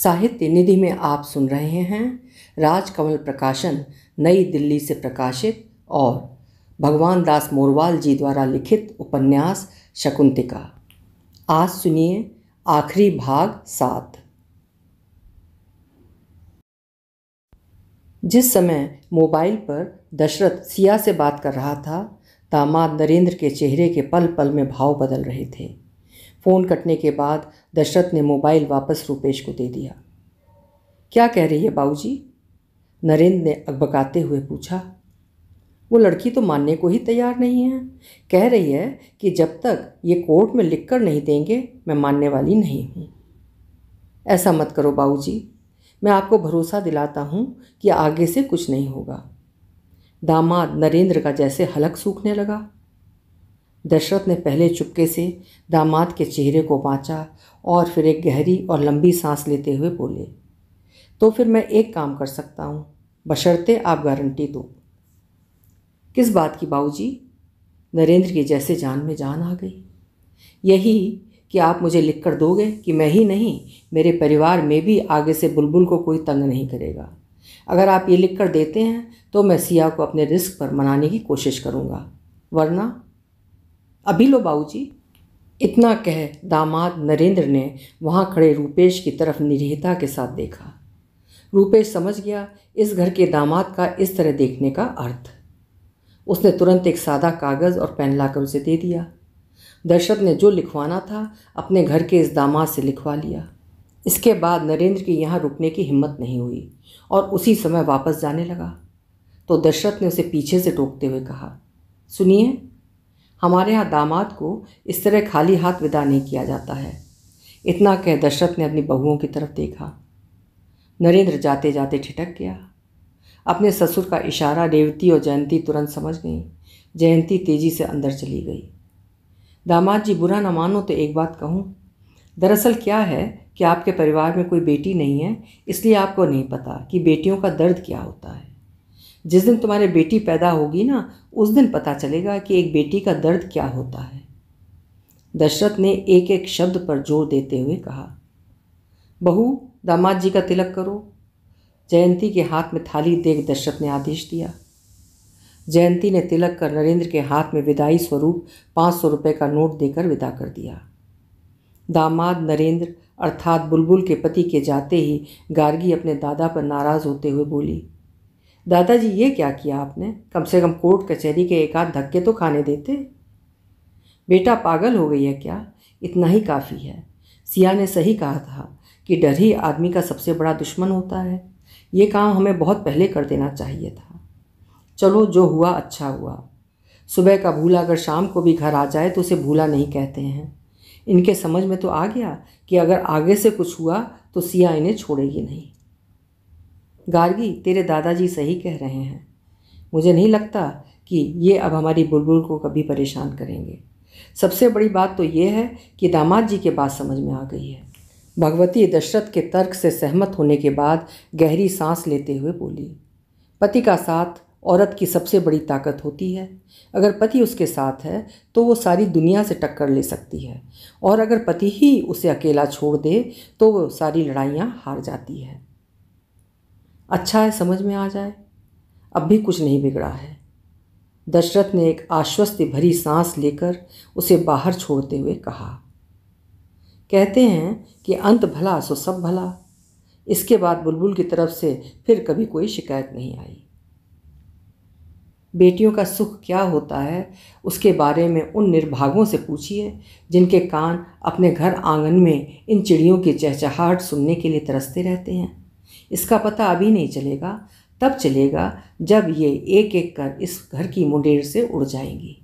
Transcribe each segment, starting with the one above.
साहित्य निधि में आप सुन रहे हैं राजकमल प्रकाशन नई दिल्ली से प्रकाशित और भगवान दास मोरवाल जी द्वारा लिखित उपन्यास शकुंतिका। आज सुनिए आखिरी भाग 7। जिस समय मोबाइल पर दशरथ सिया से बात कर रहा था, दामाद नरेंद्र के चेहरे के पल पल में भाव बदल रहे थे। फ़ोन कटने के बाद दशरथ ने मोबाइल वापस रूपेश को दे दिया। क्या कह रही है बाबूजी? नरेंद्र ने अकबकाते हुए पूछा। वो लड़की तो मानने को ही तैयार नहीं है। कह रही है कि जब तक ये कोर्ट में लिख कर नहीं देंगे मैं मानने वाली नहीं हूँ। ऐसा मत करो बाबूजी, मैं आपको भरोसा दिलाता हूँ कि आगे से कुछ नहीं होगा। दामाद नरेंद्र का जैसे हलक सूखने लगा। दशरथ ने पहले चुपके से दामाद के चेहरे को बाँचा और फिर एक गहरी और लंबी सांस लेते हुए बोले, तो फिर मैं एक काम कर सकता हूँ, बशर्ते आप गारंटी दो। किस बात की बाबूजी? नरेंद्र की जैसे जान में जान आ गई। यही कि आप मुझे लिख कर दोगे कि मैं ही नहीं, मेरे परिवार में भी आगे से बुलबुल को कोई तंग नहीं करेगा। अगर आप ये लिख कर देते हैं तो मैं सिया को अपने रिस्क पर मनाने की कोशिश करूँगा, वरना अभी लो बाबूजी। इतना कह दामाद नरेंद्र ने वहाँ खड़े रूपेश की तरफ निरीहता के साथ देखा। रूपेश समझ गया इस घर के दामाद का इस तरह देखने का अर्थ। उसने तुरंत एक सादा कागज़ और पेन लाकर उसे दे दिया। दशरथ ने जो लिखवाना था अपने घर के इस दामाद से लिखवा लिया। इसके बाद नरेंद्र की यहाँ रुकने की हिम्मत नहीं हुई और उसी समय वापस जाने लगा तो दशरथ ने उसे पीछे से टोकते हुए कहा, सुनिए, हमारे यहाँ दामाद को इस तरह खाली हाथ विदा नहीं किया जाता है। इतना कह दशरथ ने अपनी बहुओं की तरफ देखा। नरेंद्र जाते जाते ठिठक गया। अपने ससुर का इशारा रेवती और जयंती तुरंत समझ गईं। जयंती तेजी से अंदर चली गई। दामाद जी, बुरा न मानो तो एक बात कहूँ। दरअसल क्या है कि आपके परिवार में कोई बेटी नहीं है, इसलिए आपको नहीं पता कि बेटियों का दर्द क्या होता है। जिस दिन तुम्हारी बेटी पैदा होगी ना, उस दिन पता चलेगा कि एक बेटी का दर्द क्या होता है। दशरथ ने एक एक शब्द पर जोर देते हुए कहा। बहू, दामाद जी का तिलक करो। जयंती के हाथ में थाली देख दशरथ ने आदेश दिया। जयंती ने तिलक कर नरेंद्र के हाथ में विदाई स्वरूप 500 रुपये का नोट देकर विदा कर दिया। दामाद नरेंद्र अर्थात बुलबुल के पति के जाते ही गार्गी अपने दादा पर नाराज़ होते हुए बोली, दादाजी ये क्या किया आपने? कम से कम कोर्ट कचहरी के एक आध धक्के तो खाने देते। बेटा पागल हो गई है क्या? इतना ही काफ़ी है। सिया ने सही कहा था कि डर ही आदमी का सबसे बड़ा दुश्मन होता है। ये काम हमें बहुत पहले कर देना चाहिए था। चलो, जो हुआ अच्छा हुआ। सुबह का भूला अगर शाम को भी घर आ जाए तो उसे भूला नहीं कहते हैं। इनके समझ में तो आ गया कि अगर आगे से कुछ हुआ तो सिया इन्हें छोड़ेगी नहीं। गार्गी, तेरे दादाजी सही कह रहे हैं। मुझे नहीं लगता कि ये अब हमारी बुलबुल को कभी परेशान करेंगे। सबसे बड़ी बात तो ये है कि दामाद जी के बात समझ में आ गई है। भगवती दशरथ के तर्क से सहमत होने के बाद गहरी सांस लेते हुए बोली, पति का साथ औरत की सबसे बड़ी ताकत होती है। अगर पति उसके साथ है तो वो सारी दुनिया से टक्कर ले सकती है, और अगर पति ही उसे अकेला छोड़ दे तो वो सारी लड़ाइयाँ हार जाती है। अच्छा है, समझ में आ जाए। अब भी कुछ नहीं बिगड़ा है। दशरथ ने एक आश्वस्ति भरी सांस लेकर उसे बाहर छोड़ते हुए कहा। कहते हैं कि अंत भला सो सब भला। इसके बाद बुलबुल की तरफ से फिर कभी कोई शिकायत नहीं आई। बेटियों का सुख क्या होता है उसके बारे में उन निर्भागों से पूछिए जिनके कान अपने घर आंगन में इन चिड़ियों की चहचहाहट सुनने के लिए तरसते रहते हैं। इसका पता अभी नहीं चलेगा, तब चलेगा जब ये एक एक कर इस घर की मुंडेर से उड़ जाएंगी।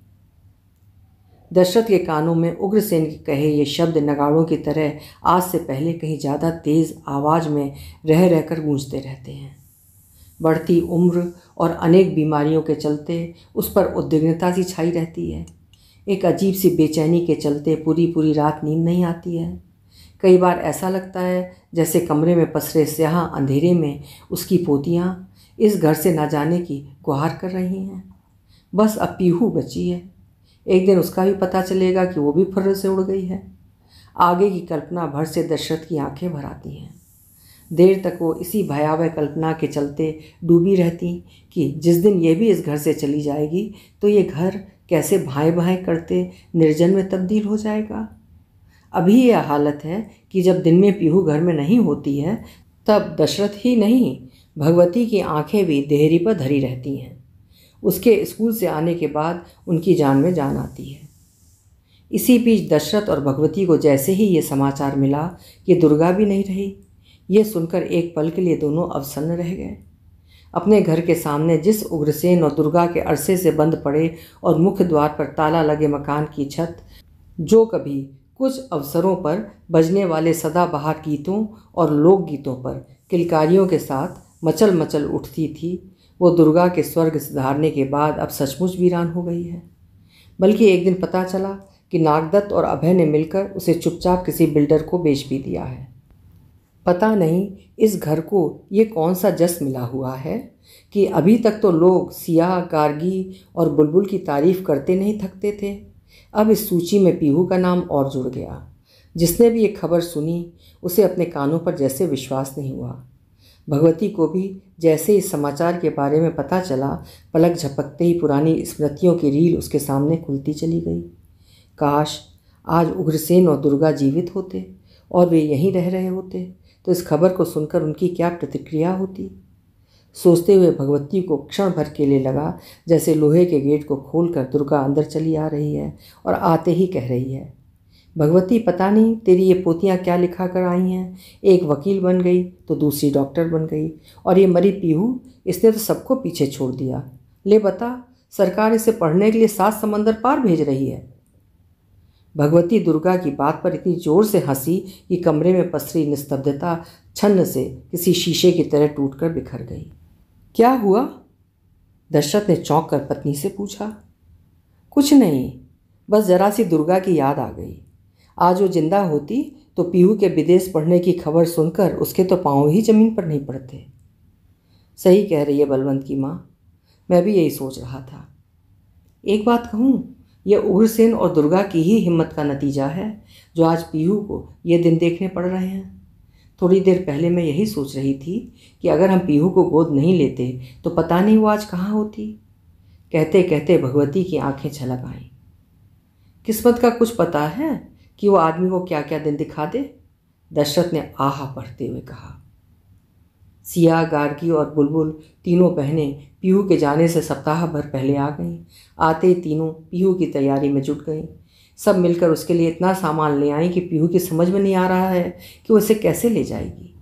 दशरथ के कानों में उग्रसेन के कहे ये शब्द नगाड़ों की तरह आज से पहले कहीं ज़्यादा तेज़ आवाज़ में रह रहकर गूंजते रहते हैं। बढ़ती उम्र और अनेक बीमारियों के चलते उस पर उद्विग्नता सी छाई रहती है। एक अजीब सी बेचैनी के चलते पूरी पूरी रात नींद नहीं आती है। कई बार ऐसा लगता है जैसे कमरे में पसरे स्याह अंधेरे में उसकी पोतियाँ इस घर से ना जाने की गुहार कर रही हैं। बस अब पीहू बची है। एक दिन उसका भी पता चलेगा कि वो भी फुर्र से उड़ गई है। आगे की कल्पना भर से दशरथ की आंखें भर आती हैं। देर तक वो इसी भयावह कल्पना के चलते डूबी रहती कि जिस दिन ये भी इस घर से चली जाएगी तो ये घर कैसे भाएं भाएं करते निर्जन में तब्दील हो जाएगा। अभी यह हालत है कि जब दिन में पीहू घर में नहीं होती है तब दशरथ ही नहीं, भगवती की आंखें भी देहरी पर धरी रहती हैं। उसके स्कूल से आने के बाद उनकी जान में जान आती है। इसी बीच दशरथ और भगवती को जैसे ही ये समाचार मिला कि दुर्गा भी नहीं रही, ये सुनकर एक पल के लिए दोनों अवसन्न रह गए। अपने घर के सामने जिस उग्रसेन और दुर्गा के अरसे से बंद पड़े और मुख्य द्वार पर ताला लगे मकान की छत, जो कभी कुछ अवसरों पर बजने वाले सदाबहार गीतों और लोकगीतों पर किलकारियों के साथ मचल मचल उठती थी, वो दुर्गा के स्वर्ग सिधारने के बाद अब सचमुच वीरान हो गई है। बल्कि एक दिन पता चला कि नागदत्त और अभय ने मिलकर उसे चुपचाप किसी बिल्डर को बेच भी दिया है। पता नहीं इस घर को ये कौन सा जस मिला हुआ है कि अभी तक तो लोग सिया, गार्गी और बुलबुल की तारीफ करते नहीं थकते थे, अब इस सूची में पीहू का नाम और जुड़ गया। जिसने भी ये खबर सुनी उसे अपने कानों पर जैसे विश्वास नहीं हुआ। भगवती को भी जैसे इस समाचार के बारे में पता चला, पलक झपकते ही पुरानी स्मृतियों की रील उसके सामने खुलती चली गई। काश आज उग्रसेन और दुर्गा जीवित होते और वे यहीं रह रहे होते तो इस खबर को सुनकर उनकी क्या प्रतिक्रिया होती। सोचते हुए भगवती को क्षण भर के लिए लगा जैसे लोहे के गेट को खोलकर दुर्गा अंदर चली आ रही है और आते ही कह रही है, भगवती पता नहीं तेरी ये पोतियाँ क्या लिखा कर आई हैं, एक वकील बन गई तो दूसरी डॉक्टर बन गई, और ये मरी पीहू, इसने तो सबको पीछे छोड़ दिया। ले बता, सरकार इसे पढ़ने के लिए 7 समंदर पार भेज रही है। भगवती दुर्गा की बात पर इतनी जोर से हंसी कि कमरे में पसरी निस्तब्धता छन्न से किसी शीशे की तरह टूटकर बिखर गई। क्या हुआ? दशरथ ने चौंक कर पत्नी से पूछा। कुछ नहीं, बस जरा सी दुर्गा की याद आ गई। आज वो जिंदा होती तो पीहू के विदेश पढ़ने की खबर सुनकर उसके तो पाँव ही जमीन पर नहीं पड़ते। सही कह रही है बलवंत की माँ, मैं भी यही सोच रहा था। एक बात कहूँ, यह उग्रसेन और दुर्गा की ही हिम्मत का नतीजा है जो आज पीहू को ये दिन देखने पड़ रहे हैं। थोड़ी देर पहले मैं यही सोच रही थी कि अगर हम पीहू को गोद नहीं लेते तो पता नहीं वो आज कहाँ होती। कहते कहते भगवती की आंखें छलक आईं। किस्मत का कुछ पता है कि वो आदमी को क्या क्या दिन दिखा दे? दशरथ ने आहा भरते हुए कहा। सिया, गार्गी और बुलबुल तीनों बहनें पीहू के जाने से सप्ताह भर पहले आ गईं। आते ही तीनों पीहू की तैयारी में जुट गईं। सब मिलकर उसके लिए इतना सामान ले आईं कि पीहू की समझ में नहीं आ रहा है कि वो इसे कैसे ले जाएगी।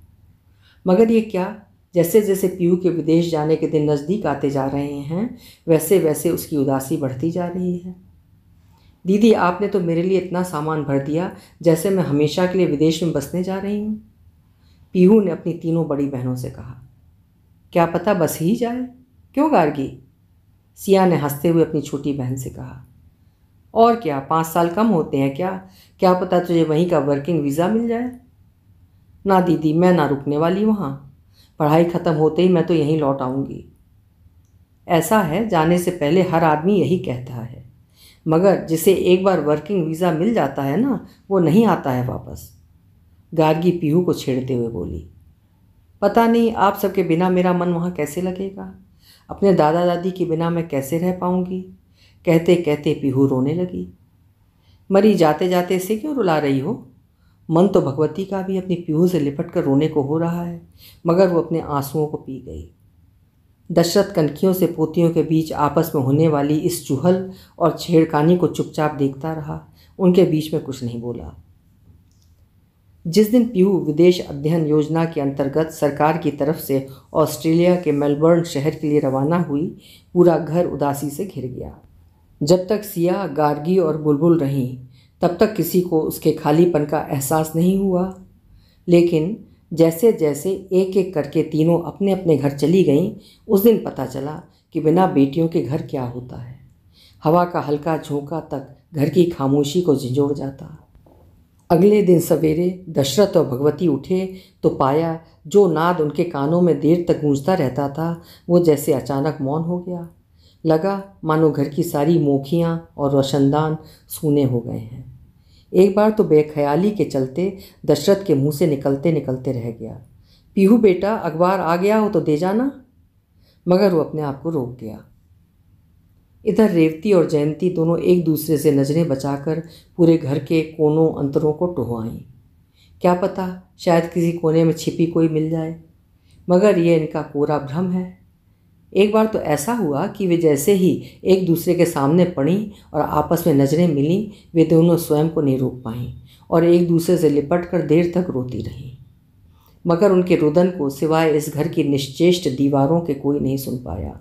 मगर ये क्या, जैसे जैसे पीहू के विदेश जाने के दिन नज़दीक आते जा रहे हैं वैसे वैसे उसकी उदासी बढ़ती जा रही है। दीदी, आपने तो मेरे लिए इतना सामान भर दिया जैसे मैं हमेशा के लिए विदेश में बसने जा रही हूँ। पीहू ने अपनी तीनों बड़ी बहनों से कहा। क्या पता बस ही जाए। क्यों गार्गी? सिया ने हंसते हुए अपनी छोटी बहन से कहा। और क्या, 5 साल कम होते हैं क्या? क्या पता तुझे वहीं का वर्किंग वीज़ा मिल जाए। ना दीदी, मैं ना रुकने वाली वहाँ। पढ़ाई ख़त्म होते ही मैं तो यहीं लौट आऊँगी। ऐसा है, जाने से पहले हर आदमी यही कहता है, मगर जिसे एक बार वर्किंग वीज़ा मिल जाता है ना, वो नहीं आता है वापस। गार्गी पीहू को छेड़ते हुए बोली। पता नहीं आप सबके बिना मेरा मन वहाँ कैसे लगेगा, अपने दादा दादी के बिना मैं कैसे रह पाऊँगी। कहते कहते पीहू रोने लगी। मरी जाते जाते इसे क्यों रुला रही हो? मन तो भगवती का भी अपनी पीहू से लिपट कर रोने को हो रहा है, मगर वो अपने आंसुओं को पी गई। दशरथ कनखियों से पोतियों के बीच आपस में होने वाली इस चुहल और छेड़खानी को चुपचाप देखता रहा। उनके बीच में कुछ नहीं बोला। जिस दिन पीहू विदेश अध्ययन योजना के अंतर्गत सरकार की तरफ से ऑस्ट्रेलिया के मेलबर्न शहर के लिए रवाना हुई, पूरा घर उदासी से घिर गया। जब तक सिया, गार्गी और बुलबुल रहीं तब तक किसी को उसके खालीपन का एहसास नहीं हुआ, लेकिन जैसे जैसे एक एक करके तीनों अपने अपने घर चली गईं, उस दिन पता चला कि बिना बेटियों के घर क्या होता है। हवा का हल्का झोंका तक घर की खामोशी को झिंझोड़ जाता। अगले दिन सवेरे दशरथ और भगवती उठे तो पाया जो नाद उनके कानों में देर तक गूंजता रहता था वो जैसे अचानक मौन हो गया। लगा मानो घर की सारी मोखियाँ और रोशनदान सूने हो गए हैं। एक बार तो बेख्याली के चलते दशरथ के मुंह से निकलते निकलते रह गया, पीहू बेटा, अखबार आ गया हो तो दे जाना। मगर वो अपने आप को रोक गया। इधर रेवती और जयंती दोनों एक दूसरे से नज़रें बचाकर पूरे घर के कोनों अंतरों को टुहवाईं। क्या पता, शायद किसी कोने में छिपी कोई मिल जाए, मगर ये इनका कोरा भ्रम है। एक बार तो ऐसा हुआ कि वे जैसे ही एक दूसरे के सामने पड़ीं और आपस में नज़रें मिलीं, वे दोनों स्वयं को नहीं रोक पाईं और एक दूसरे से लिपट कर देर तक रोती रहीं। मगर उनके रुदन को सिवाय इस घर की निश्चेष्ट दीवारों के कोई नहीं सुन पाया।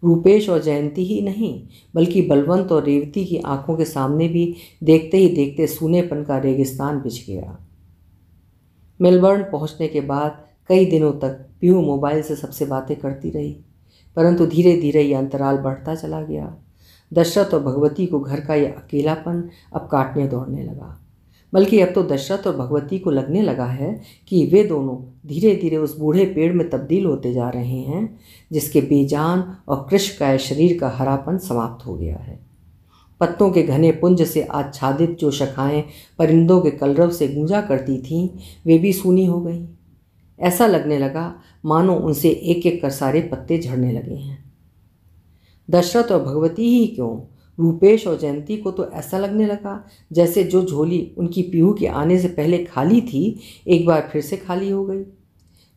रूपेश और जयंती ही नहीं, बल्कि बलवंत और रेवती की आंखों के सामने भी देखते ही देखते सूनेपन का रेगिस्तान बिछ गया। मेलबर्न पहुंचने के बाद कई दिनों तक पीहू मोबाइल से सबसे बातें करती रही, परंतु धीरे धीरे यह अंतराल बढ़ता चला गया। दशरथ और भगवती को घर का यह अकेलापन अब काटने दौड़ने लगा। बल्कि अब तो दशरथ और भगवती को लगने लगा है कि वे दोनों धीरे धीरे उस बूढ़े पेड़ में तब्दील होते जा रहे हैं जिसके बेजान और कृशकाय शरीर का हरापन समाप्त हो गया है। पत्तों के घने पुंज से आच्छादित जो शाखाएं परिंदों के कलरव से गूंजा करती थीं, वे भी सूनी हो गईं। ऐसा लगने लगा मानो उनसे एक एक कर सारे पत्ते झड़ने लगे हैं। दशरथ और भगवती ही क्यों, रूपेश और जयंती को तो ऐसा लगने लगा जैसे जो झोली उनकी पीहू के आने से पहले खाली थी, एक बार फिर से खाली हो गई।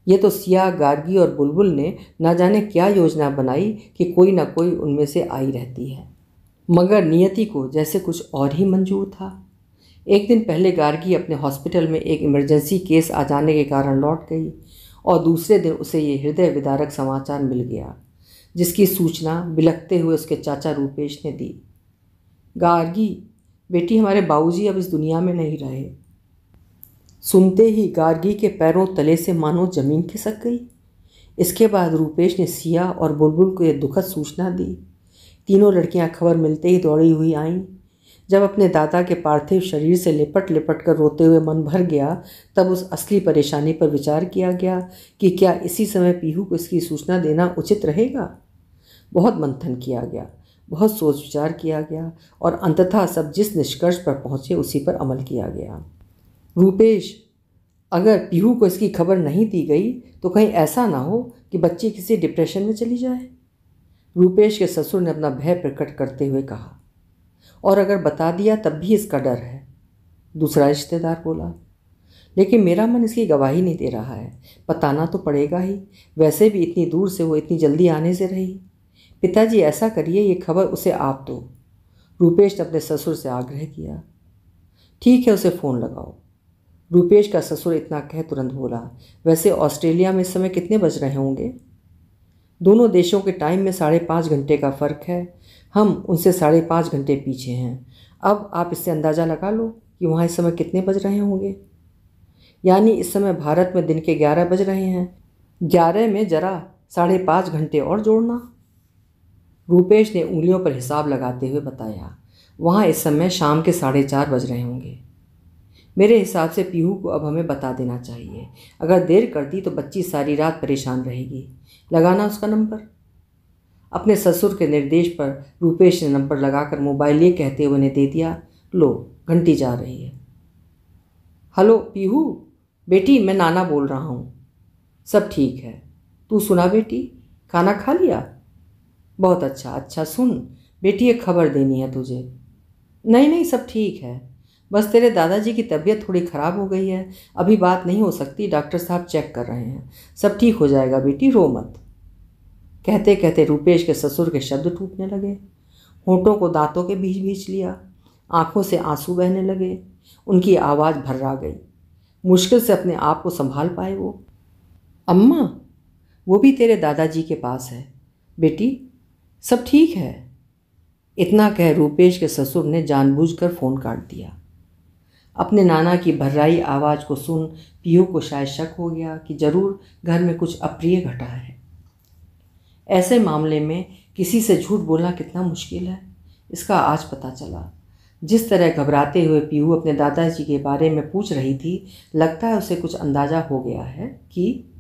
ये तो सिया, गार्गी और बुलबुल ने न जाने क्या योजना बनाई कि कोई ना कोई उनमें से आई रहती है। मगर नियति को जैसे कुछ और ही मंजूर था। एक दिन पहले गार्गी अपने हॉस्पिटल में एक इमरजेंसी केस आ जाने के कारण लौट गई और दूसरे दिन उसे ये हृदय विदारक समाचार मिल गया, जिसकी सूचना बिलखते हुए उसके चाचा रूपेश ने दी। गार्गी बेटी, हमारे बाबूजी अब इस दुनिया में नहीं रहे। सुनते ही गार्गी के पैरों तले से मानो जमीन खिसक गई। इसके बाद रूपेश ने सिया और बुलबुल को यह दुखद सूचना दी। तीनों लड़कियां खबर मिलते ही दौड़ी हुई आईं। जब अपने दादा के पार्थिव शरीर से लिपट लिपट कर रोते हुए मन भर गया, तब उस असली परेशानी पर विचार किया गया कि क्या इसी समय पीहू को इसकी सूचना देना उचित रहेगा। बहुत मंथन किया गया, बहुत सोच विचार किया गया और अंततः सब जिस निष्कर्ष पर पहुँचे उसी पर अमल किया गया। रूपेश, अगर पीहू को इसकी खबर नहीं दी गई तो कहीं ऐसा ना हो कि बच्ची किसी डिप्रेशन में चली जाए, रूपेश के ससुर ने अपना भय प्रकट करते हुए कहा। और अगर बता दिया तब भी इसका डर है, दूसरा रिश्तेदार बोला। लेकिन मेरा मन इसकी गवाही नहीं दे रहा है, बताना तो पड़ेगा ही, वैसे भी इतनी दूर से वो इतनी जल्दी आने से रही। पिताजी ऐसा करिए, ये खबर उसे आप दो, रूपेश ने अपने ससुर से आग्रह किया। ठीक है, उसे फ़ोन लगाओ, रूपेश का ससुर इतना कह तुरंत बोला। वैसे ऑस्ट्रेलिया में इस समय कितने बज रहे होंगे? दोनों देशों के टाइम में 5.5 घंटे का फ़र्क है। हम उनसे 5.5 घंटे पीछे हैं। अब आप इससे अंदाज़ा लगा लो कि वहाँ इस समय कितने बज रहे होंगे। यानी इस समय भारत में दिन के 11 बज रहे हैं। 11 में ज़रा 5.5 घंटे और जोड़ना। रूपेश ने उंगलियों पर हिसाब लगाते हुए बताया। वहाँ इस समय शाम के 4:30 बज रहे होंगे। मेरे हिसाब से पीहू को अब हमें बता देना चाहिए। अगर देर कर दी तो बच्ची सारी रात परेशान रहेगी। लगाना उसका नंबर। अपने ससुर के निर्देश पर रूपेश ने नंबर लगाकर मोबाइल ये कहते हुए उन्हें दे दिया, लो घंटी जा रही है। हेलो पीहू बेटी, मैं नाना बोल रहा हूँ। सब ठीक है, तू सुना बेटी, खाना खा लिया? बहुत अच्छा। अच्छा सुन बेटी, एक खबर देनी है तुझे। नहीं नहीं, सब ठीक है, बस तेरे दादाजी की तबीयत थोड़ी ख़राब हो गई है, अभी बात नहीं हो सकती, डॉक्टर साहब चेक कर रहे हैं। सब ठीक हो जाएगा बेटी, रो मत। कहते कहते रूपेश के ससुर के शब्द टूटने लगे। होठों को दांतों के बीच बीच लिया, आंखों से आंसू बहने लगे, उनकी आवाज़ भर्रा गई। मुश्किल से अपने आप को संभाल पाए वो। अम्मा, वो भी तेरे दादाजी के पास है बेटी, सब ठीक है। इतना कह रूपेश के ससुर ने जानबूझकर फ़ोन काट दिया। अपने नाना की भर्राई आवाज़ को सुन पीहू को शायद शक हो गया कि जरूर घर में कुछ अप्रिय घटा है। ऐसे मामले में किसी से झूठ बोलना कितना मुश्किल है, इसका आज पता चला। जिस तरह घबराते हुए पीहू अपने दादाजी के बारे में पूछ रही थी, लगता है उसे कुछ अंदाज़ा हो गया है कि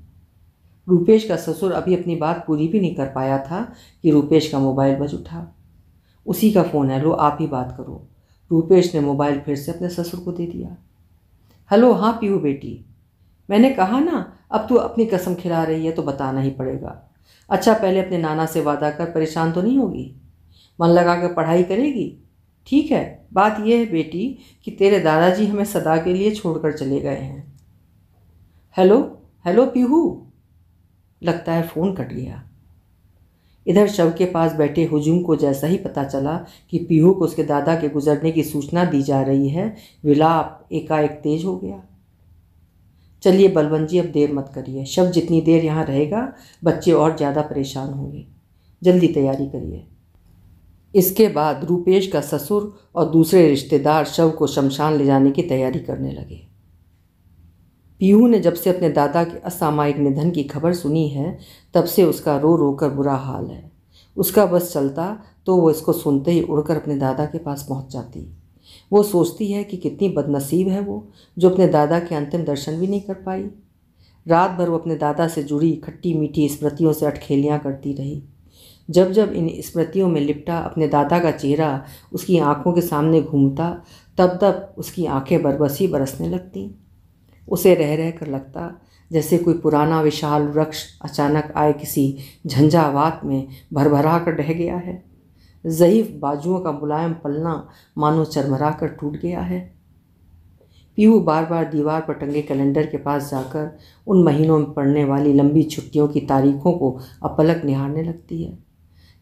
रूपेश का ससुर अभी अपनी बात पूरी भी नहीं कर पाया था कि रूपेश का मोबाइल बज उठा। उसी का फ़ोन है, लो आप ही बात करो। रूपेश ने मोबाइल फिर से अपने ससुर को दे दिया। हेलो, हाँ पीहू बेटी, मैंने कहा ना अब तू अपनी कसम खिला रही है तो बताना ही पड़ेगा। अच्छा, पहले अपने नाना से वादा कर, परेशान तो नहीं होगी, मन लगा कर पढ़ाई करेगी। ठीक है, बात यह है बेटी कि तेरे दादाजी हमें सदा के लिए छोड़कर चले गए हैं। हेलो हेलो पीहू, लगता है फ़ोन कट गया। इधर शव के पास बैठे हुजूम को जैसा ही पता चला कि पीहू को उसके दादा के गुजरने की सूचना दी जा रही है, विलाप एकाएक तेज हो गया। चलिए बलवंत जी, अब देर मत करिए, शव जितनी देर यहाँ रहेगा बच्चे और ज़्यादा परेशान होंगे, जल्दी तैयारी करिए। इसके बाद रूपेश का ससुर और दूसरे रिश्तेदार शव को शमशान ले जाने की तैयारी करने लगे। पीहू ने जब से अपने दादा के असामयिक निधन की खबर सुनी है, तब से उसका रो रो कर बुरा हाल है। उसका बस चलता तो वो इसको सुनते ही उड़कर अपने दादा के पास पहुंच जाती। वो सोचती है कि कितनी बदनसीब है वो, जो अपने दादा के अंतिम दर्शन भी नहीं कर पाई। रात भर वो अपने दादा से जुड़ी खट्टी मीठी स्मृतियों से अटखेलियाँ करती रही। जब जब इन स्मृतियों में लिपटा अपने दादा का चेहरा उसकी आंखों के सामने घूमता, तब तब उसकी आंखें बरबसी बरसने लगतीं। उसे रह रह कर लगता जैसे कोई पुराना विशाल वृक्ष अचानक आए किसी झंझावात में भरभरा कर ढह गया है। ज़ईफ बाजुओं का मुलायम पलना मानो चरमरा कर टूट गया है। पीहू बार बार दीवार पर टंगे कैलेंडर के पास जाकर उन महीनों में पड़ने वाली लंबी छुट्टियों की तारीखों को अपलक निहारने लगती है,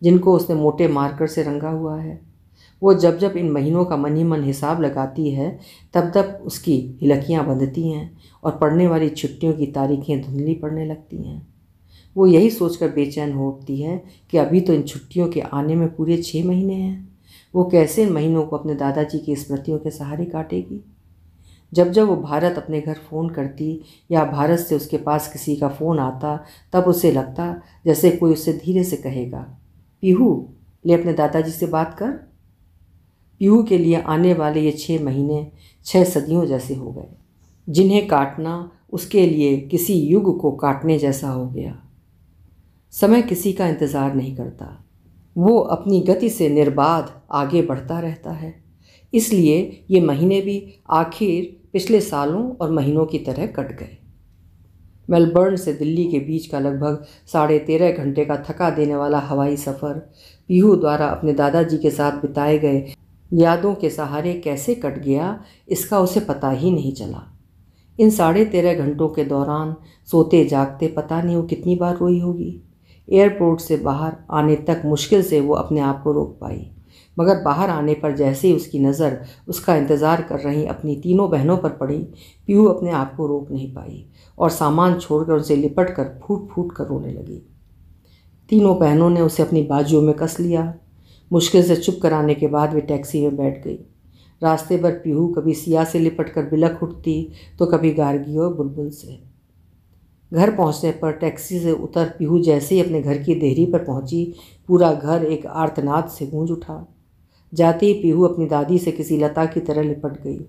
जिनको उसने मोटे मार्कर से रंगा हुआ है। वो जब जब इन महीनों का मन ही मन हिसाब लगाती है, तब तब उसकी हिलकियाँ बंधती हैं और पड़ने वाली छुट्टियों की तारीखें धुंधली पड़ने लगती हैं। वो यही सोचकर बेचैन हो उठती है कि अभी तो इन छुट्टियों के आने में पूरे 6 महीने हैं। वो कैसे इन महीनों को अपने दादाजी की स्मृतियों के सहारे काटेगी। जब जब वो भारत अपने घर फ़ोन करती या भारत से उसके पास किसी का फ़ोन आता, तब उसे लगता जैसे कोई उससे धीरे से कहेगा, पीहू ले अपने दादाजी से बात कर। पीहू के लिए आने वाले ये 6 महीने 6 सदियों जैसे हो गए, जिन्हें काटना उसके लिए किसी युग को काटने जैसा हो गया। समय किसी का इंतज़ार नहीं करता, वो अपनी गति से निर्बाध आगे बढ़ता रहता है। इसलिए ये महीने भी आखिर पिछले सालों और महीनों की तरह कट गए। मेलबर्न से दिल्ली के बीच का लगभग 13.5 घंटे का थका देने वाला हवाई सफ़र पीहू द्वारा अपने दादाजी के साथ बिताए गए यादों के सहारे कैसे कट गया, इसका उसे पता ही नहीं चला। इन 13.5 घंटों के दौरान सोते जागते पता नहीं वो कितनी बार रोई होगी। एयरपोर्ट से बाहर आने तक मुश्किल से वो अपने आप को रोक पाई, मगर बाहर आने पर जैसे ही उसकी नज़र उसका इंतज़ार कर रही अपनी तीनों बहनों पर पड़ी, पीहू अपने आप को रोक नहीं पाई और सामान छोड़कर उनसे लिपट कर फूट फूट कर रोने लगी। तीनों बहनों ने उसे अपनी बाजुओं में कस लिया। मुश्किल से चुप कराने के बाद वे टैक्सी में बैठ गई। रास्ते पर पीहू कभी सिया से लिपट कर बिलख उठती तो कभी गार्गी और बुलबुल से। घर पहुंचने पर टैक्सी से उतर पीहू जैसे ही अपने घर की देहरी पर पहुंची, पूरा घर एक आर्तनाद से गूंज उठा। जाते ही पीहू अपनी दादी से किसी लता की तरह लिपट गई।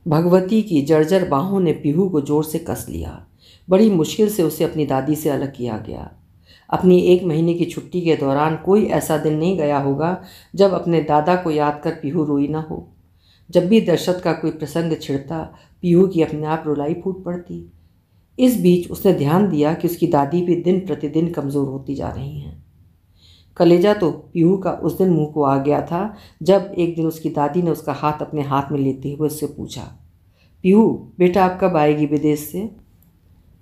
भगवती की जर्जर बाहों ने पीहू को जोर से कस लिया। बड़ी मुश्किल से उसे अपनी दादी से अलग किया गया। अपनी 1 महीने की छुट्टी के दौरान कोई ऐसा दिन नहीं गया होगा जब अपने दादा को याद कर पीहू रोई ना हो। जब भी दशरथ का कोई प्रसंग छिड़ता, पीहू की अपने आप रुलाई फूट पड़ती। इस बीच उसने ध्यान दिया कि उसकी दादी भी दिन प्रतिदिन कमज़ोर होती जा रही हैं। कलेजा तो पीहू का उस दिन मुंह को आ गया था जब एक दिन उसकी दादी ने उसका हाथ अपने हाथ में लेते हुए उससे पूछा, पीहू बेटा आप कब आएगी विदेश से?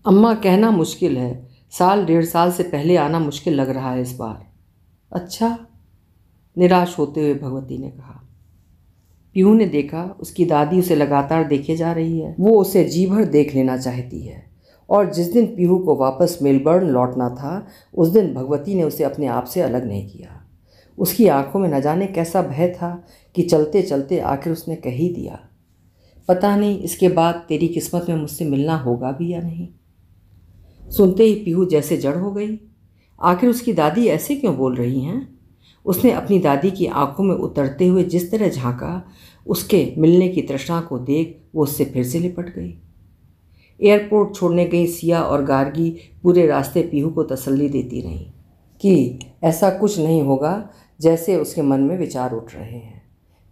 अम्मा कहना मुश्किल है, 1.5 साल से पहले आना मुश्किल लग रहा है इस बार। अच्छा, निराश होते हुए भगवती ने कहा। पीहू ने देखा उसकी दादी उसे लगातार देखे जा रही है। वो उसे जी भर देख लेना चाहती है। और जिस दिन पीहू को वापस मेलबर्न लौटना था, उस दिन भगवती ने उसे अपने आप से अलग नहीं किया। उसकी आंखों में न जाने कैसा भय था कि चलते चलते आखिर उसने कह ही दिया, पता नहीं इसके बाद तेरी किस्मत में मुझसे मिलना होगा भी या नहीं। सुनते ही पीहू जैसे जड़ हो गई। आखिर उसकी दादी ऐसे क्यों बोल रही हैं? उसने अपनी दादी की आंखों में उतरते हुए जिस तरह झांका, उसके मिलने की तृष्णा को देख वो उससे फिर से लिपट गई। एयरपोर्ट छोड़ने गई सिया और गार्गी पूरे रास्ते पीहू को तसल्ली देती रहीं कि ऐसा कुछ नहीं होगा जैसे उसके मन में विचार उठ रहे हैं।